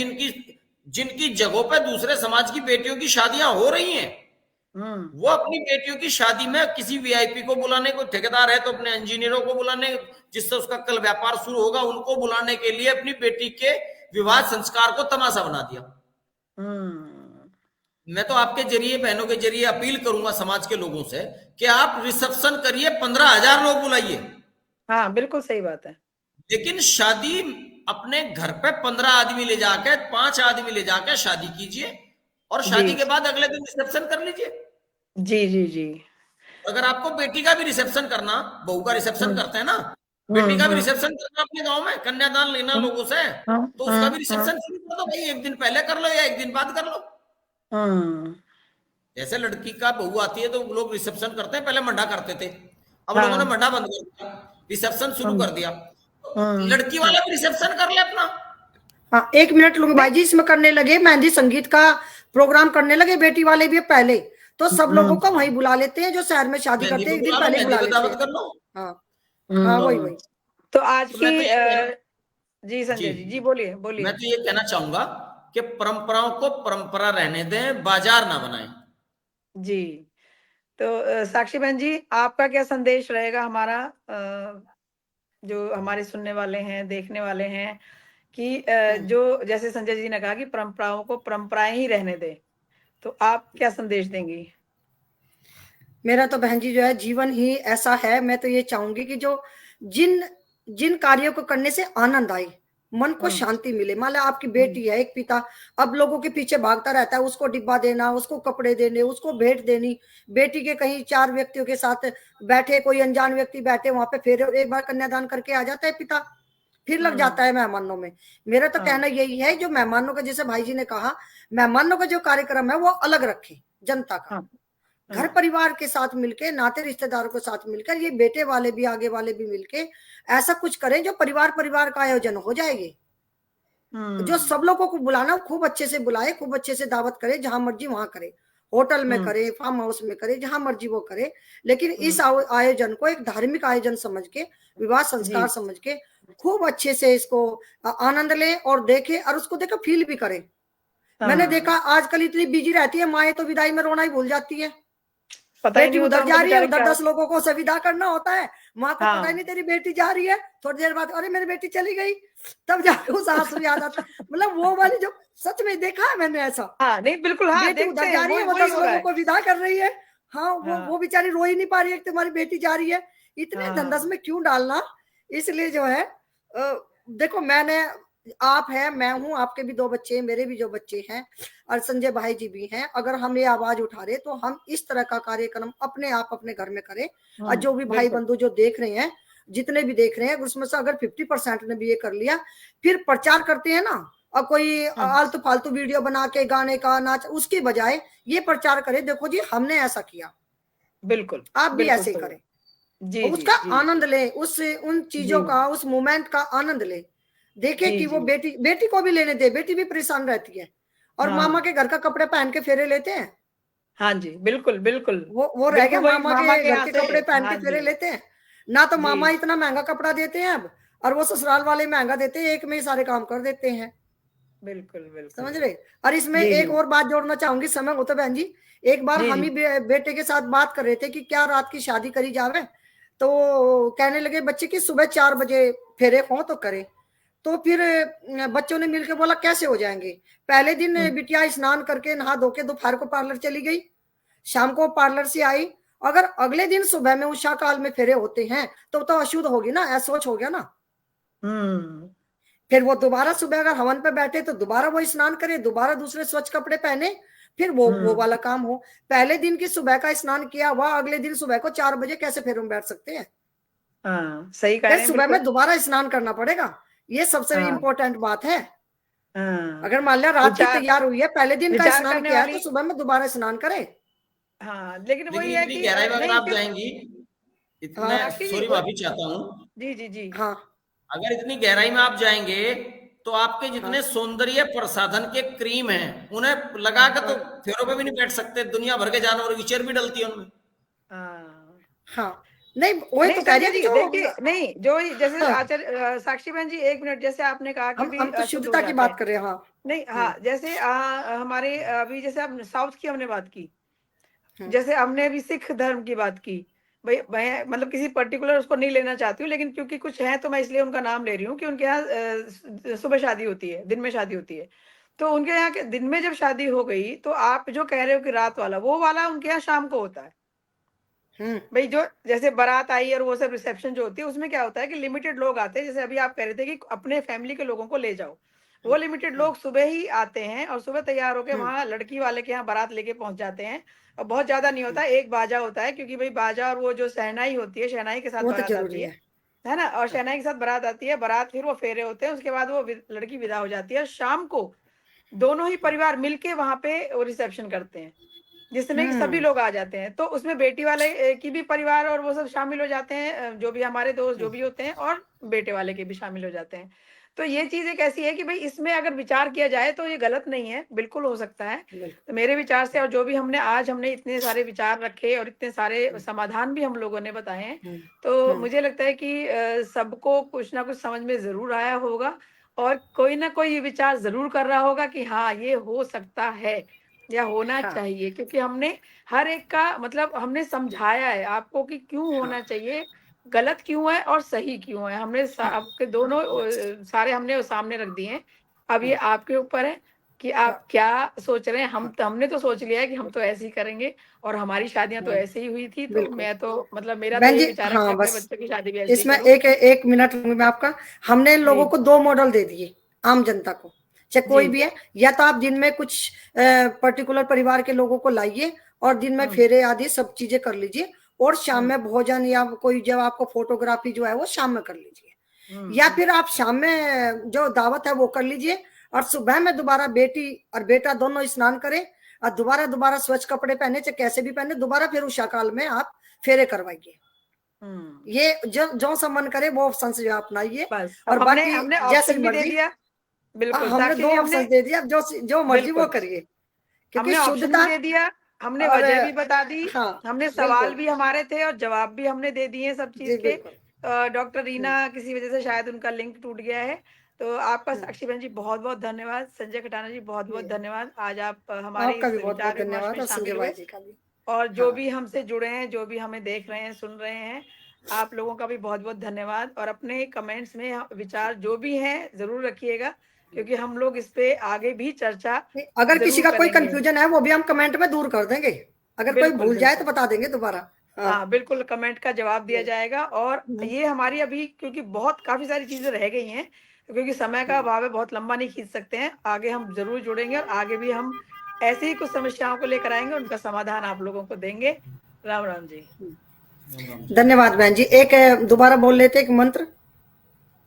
जिनकी जगहों पर दूसरे समाज की बेटियों की शादियां हो रही हैं, वो अपनी बेटियों की शादी में किसी वीआईपी को बुलाने, को ठेकेदार है तो अपने इंजीनियरों को बुलाने, जिससे उसका कल व्यापार शुरू होगा, उनको बुलाने के लिए अपनी बेटी के विवाह संस्कार को तमाशा बना दिया। मैं तो आपके जरिए, बहनों के जरिए अपील करूंगा समाज के लोगों से कि आप रिसेप्शन करिए, 15,000 लोग बुलाइए। हाँ, बिल्कुल सही बात है। लेकिन शादी अपने घर पे 15 आदमी ले जाके, 5 आदमी ले जाके शादी कीजिए और शादी के बाद अगले दिन रिसेप्शन कर लीजिए। जी जी जी। अगर आपको बेटी का भी रिसेप्शन करना, बहू का रिसेप्शन करते हैं ना, बेटी का भी रिसेप्शन करना अपने गांव में, कन्यादान लेना लोगों से, तो उसका भी रिसेप्शन शुरू कर दो भाई। एक दिन पहले कर लो या एक दिन बाद कर लो। जैसे लड़की का बहू आती है तो लोग रिसेप्शन करते हैं, पहले मंडा करते थे, अब लोगों ने मंडा बंद कर दिया, रिसेप्शन शुरू कर दिया। लड़की वाला भी रिसेप्शन कर ले अपना। हाँ, 1 मिनट लूंगी भाई जी। इसमें करने लगे मेहंदी संगीत का प्रोग्राम करने लगे बेटी वाले भी पहले, तो सब लोगों को वहीं बुला लेते हैं जो शहर में शादी करते हैं, एक दिन पहले बुला लेते हैं। हाँ हाँ, वही। तो आज की जी संजय जी बोलिए बोलिए। मैं तो ये कहना चाहूंगा कि परंपराओं को परंपरा रहने दें, बाजार ना बनाएं। जी, तो साक्षी बहन जी, आपका क्या संदेश रहेगा हमारा, जो हमारे सुनने वाले हैं, देखने वाले हैं, कि जो जैसे संजय जी ने कहा कि परंपराओं को परंपराएं ही रहने दें, तो आप क्या संदेश देंगी? मेरा तो बहन जी जो है जीवन ही ऐसा है, मैं तो ये चाहूंगी कि जो जिन जिन कार्यों को करने से आनंद आए, मन को शांति मिले। मान लो आपकी बेटी है, एक पिता अब लोगों के पीछे भागता रहता है, उसको डिब्बा देना, उसको कपड़े देने, उसको भेंट देनी, बेटी के कहीं 4 व्यक्तियों के साथ बैठे, कोई अनजान व्यक्ति बैठे वहां पे, फिर एक बार कन्यादान करके आ जाता है पिता, फिर लग जाता है मेहमानों में। मेरा तो कहना यही है, जो मेहमानों का, जैसे भाई जी ने कहा, मेहमानों का जो कार्यक्रम है वो अलग रखे, जनता का, घर परिवार के साथ मिलके, नाते रिश्तेदारों के साथ मिलकर, ये बेटे वाले भी आगे वाले भी मिलके ऐसा कुछ करें जो परिवार परिवार का आयोजन हो जाएगी। जो सब लोगों को बुलाना, खूब अच्छे से बुलाए, खूब अच्छे से दावत करे, जहां मर्जी वहां करे, होटल में करे, फार्म हाउस में करे, जहां मर्जी वो करे, लेकिन इस आयोजन को एक धार्मिक आयोजन समझ के, विवाह संस्कार समझ के खूब अच्छे से इसको आनंद ले और देखे, और उसको देखो फील भी करे। मैंने देखा आजकल इतनी बिजी रहती है माएं, तो विदाई में रोना ही भूल जाती है। पता ही बेटी नहीं होता उधर जा रही है, उधर क्या 10 लोगों को संविदा करना होता है, माँ को पता ही नहीं तेरी बेटी जा रही है, थोड़ी देर बाद अरे मेरी बेटी चली गई, तब जाके उस आंसू याद आता। मतलब वो वाली जो सच में देखा है मैंने ऐसा, नहीं बिल्कुल, बेटी उधर जा रही है, वो 10 लोगों को विदा कर रही है, हाँ वो बेचारी रो ही नहीं पा रही है, तुम्हारी बेटी जा रही है, इतने धंधस में क्यों डालना। इसलिए जो है देखो, मैंने, आप है, मैं हूं, आपके भी 2 बच्चे हैं, मेरे भी जो बच्चे हैं, और संजय भाई जी भी हैं, अगर हम ये आवाज उठा रहे तो हम इस तरह का कार्यक्रम अपने आप अपने घर में करें। और जो भी भाई बंधु जो देख रहे हैं, जितने भी देख रहे हैं, उसमें से अगर 50% ने भी ये कर लिया, फिर प्रचार करते हैं ना, और कोई आलतू फालतू वीडियो बना के गाने का नाच, उसकी बजाय ये प्रचार करे, देखो जी हमने ऐसा किया, बिल्कुल आप भी ऐसे ही करें, उसका आनंद ले, उन चीजों का, उस मोमेंट का आनंद ले, देखे कि वो बेटी को भी लेने दे, बेटी भी परेशान रहती है, और मामा के घर का कपड़े पहन के फेरे लेते हैं। हाँ जी, बिल्कुल बिल्कुल, वो रह गया, मामा के घर के कपड़े पहन के फेरे लेते हैं ना, तो मामा इतना महंगा कपड़ा देते हैं अब, और वो ससुराल वाले महंगा देते हैं, एक में ही सारे काम कर देते हैं। बिल्कुल बिल्कुल, समझ रहे। और इसमें एक और बात जोड़ना चाहूंगी, समय हो तो बहन जी, एक बार हम ही बेटे के साथ बात कर रहे थे कि क्या रात की शादी करी जावे, तो कहने लगे बच्चे की सुबह 4 बजे फेरे हो तो करे, तो फिर बच्चों ने मिलकर बोला कैसे हो जाएंगे। पहले दिन बिटिया स्नान करके नहा धो के दोपहर को पार्लर चली गई, शाम को पार्लर से आई, अगर अगले दिन सुबह में उषा काल में फेरे होते हैं तो अशुद्ध होगी ना, असोच हो गया ना। फिर वो दोबारा सुबह अगर हवन पे बैठे तो दोबारा वो स्नान करे, दोबारा दूसरे स्वच्छ कपड़े पहने, फिर वो वाला काम हो। पहले दिन की सुबह का स्नान किया हुआ अगले दिन सुबह को 4 बजे कैसे फेरों में बैठ सकते हैं। सही कह रहे हैं, सुबह में दोबारा स्नान करना पड़ेगा, ये सबसे इम्पोर्टेंट बात है। अगर मान लिया रात की तैयार हुई है, पहले दिन का स्नान किया है, तो सुबह में दोबारा स्नान करे। लेकिन वही है कि गहराई में अगर आप जाएंगी, इतना सॉरी माफी चाहता हूँ, जी हाँ, अगर इतनी गहराई में आप जाएंगे तो आपके जितने सौंदर्य प्रसाधन के क्रीम हैं, उन्हें लगा के तो फेरों पे भी नहीं बैठ सकते, दुनिया भर के जानवर विचर भी डलती है उनमें। हाँ, नहीं वही तो कह रही देखिए, नहीं जो जैसे आचार्य साक्षी बहन जी, 1 मिनट, जैसे आपने कहा कि हम तो शुद्धता की बात कर रहे हैं। हाँ, नहीं, जैसे हमारे अभी जैसे आप साउथ की हमने बात की, जैसे हमने अभी सिख धर्म की बात की, भाई मैं मतलब किसी पर्टिकुलर उसको नहीं लेना चाहती हूँ, लेकिन क्योंकि कुछ है तो मैं इसलिए उनका नाम ले रही हूँ कि उनके यहाँ सुबह शादी होती है, दिन में शादी होती है, तो उनके यहाँ के दिन में जब शादी हो गई, तो आप जो कह रहे हो कि रात वाला, वो वाला उनके यहाँ शाम को होता है। भाई जो जैसे बारात आई और वो सब रिसेप्शन जो होती है, उसमें क्या होता है कि लिमिटेड लोग आते हैं, जैसे अभी आप कह रहे थे कि अपने फैमिली के लोगों को ले जाओ, वो लिमिटेड लोग सुबह ही आते हैं और सुबह तैयार होकर वहां लड़की वाले के यहाँ बारात लेके पहुंच जाते हैं, और बहुत ज्यादा नहीं होता, एक बाजा होता है, क्योंकि भाई बाजा और वो जो शहनाई होती है, शहनाई के साथ बारात आती है ना, और शहनाई के साथ बारात आती है, बारात फिर वो फेरे होते हैं, उसके बाद वो लड़की विदा हो जाती है, शाम को दोनों ही परिवार मिलके वहां पे रिसेप्शन करते हैं, जिसमें सभी लोग आ जाते हैं, तो उसमें बेटी वाले की भी परिवार और वो सब शामिल हो जाते हैं, जो भी हमारे दोस्त जो भी होते हैं, और बेटे वाले के भी शामिल हो जाते हैं। तो ये चीज एक ऐसी है कि भाई इसमें अगर विचार किया जाए तो ये गलत नहीं है, बिल्कुल हो सकता है। तो मेरे विचार से, और जो भी हमने इतने सारे विचार रखे और इतने सारे समाधान भी हम लोगों ने बताए हैं, तो मुझे लगता है कि सबको कुछ ना कुछ समझ में जरूर आया होगा, और कोई ना कोई ये विचार जरूर कर रहा होगा कि हाँ ये हो सकता है, या होना हाँ, चाहिए, क्योंकि हमने हर एक का मतलब हमने समझाया है आपको कि क्यों हाँ, होना चाहिए, गलत क्यों है और सही क्यों है। हमने हाँ, आपके दोनों सारे हमने सामने रख दिए हैं। अब ये हाँ, आपके ऊपर है कि हाँ, आप क्या सोच रहे हैं। हाँ, हमने तो सोच लिया है कि हम तो ऐसे ही करेंगे और हमारी शादियाँ तो हाँ, ऐसे ही हुई थी, तो बिल्कुल। मैं तो मतलब मेरा तो बहन यही जी, विचार है कि हाँ, अपने बस बच्चों की शादी भी ऐसे ही इसमें करूँ। एक मिनट लूंगी मैं आपका। हमने इन लोगों जी, को 2 मॉडल दे दिए आम जनता को, चाहे कोई जी। भी है। या तो आप दिन में कुछ पर्टिकुलर परिवार के लोगों को लाइए और दिन में हुँ, फेरे आदि सब चीजें कर लीजिए, और शाम हुँ, में भोजन या कोई जब आपको फोटोग्राफी जो है वो शाम में कर लीजिए। हुँ, या हुँ। फिर आप शाम में जो दावत है वो कर लीजिए, और सुबह में दोबारा बेटी और बेटा दोनों स्नान करें, और दोबारा दोबारा स्वच्छ कपड़े पहने, चाहे कैसे भी पहने, दोबारा फिर उषा काल में आप फेरे करवाइए। हुँ। ये जो जो सा मन करे वो ऑप्शन जो अपनाइए, बस, और अब हमने बाकी हमने जैसी ऑप्शन भी दे मर्जी। दिया। बिल्कुल, हमने साक्षी 2 जी हमने ऑप्शन दे दिया, जो जो मर्जी वो बिल्कुल, करिए, क्योंकि हमने ऑप्शन भी शुद्धता दे दिया, हमने और वजह भी बता दी, हाँ, हमने सवाल बिल्कुल। भी हमारे थे और जवाब भी हमने दे दिए सब जी चीज़ के। बिल्कुल। डॉक्टर रीना किसी वजह से शायद उनका लिंक टूट गया है। तो आपका हम्म, साक्षी बहन जी बहुत-बहुत धन्यवाद। संजय खटाना जी बहुत-बहुत जी धन्यवाद। आज आप हमारे आपका इस भी बहुत बहुत विचार-विमर्श धन्यवाद, में और संजय शामिल भाई हुए। जी का भी। और जो हाँ, भी हमसे जुड़े हैं, जो भी हमें देख रहे हैं, सुन रहे हैं, आप लोगों का भी बहुत-बहुत धन्यवाद। और अपने कमेंट्स में विचार जो भी हैं ज़रूर रखिएगा, क्योंकि हम लोग इस पे आगे भी चर्चा अगर किसी ज़रूर का कोई करेंगे। कंफ्यूजन है वो भी हम कमेंट में दूर कर देंगे, अगर कोई बिल्कुल, भूल जाए तो बिल्कुल। बता देंगे दोबारा। हाँ, हाँ, बिल्कुल कमेंट का जवाब दिया जाएगा। और हम्म, ये हमारी अभी क्योंकि बहुत काफ़ी सारी चीज़ें रह गई हैं, क्योंकि समय का हम्म। अभाव है, बहुत लंबा नहीं खींच सकते हैं। आगे हम ज़रूर जुड़ेंगे और आगे भी हम ऐसी ही कुछ समस्याओं को लेकर आएँगे, उनका समाधान आप लोगों को देंगे। राम, राम जी। धन्यवाद बहन जी। एक दोबारा बोल लेते एक मंत्र,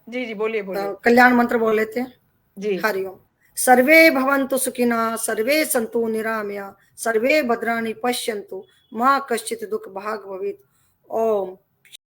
जी, जी, बोलिए, बोलिए। कल्याण मंत्र बोल लेते हैं। जी। हरिओम। सर्वे भवन्तु सुखिनः, सर्वे सन्तु निरामया, सर्वे भद्राणि पश्यन्तु, मा कश्चित् दुःख भाग् भवेत्। ओम।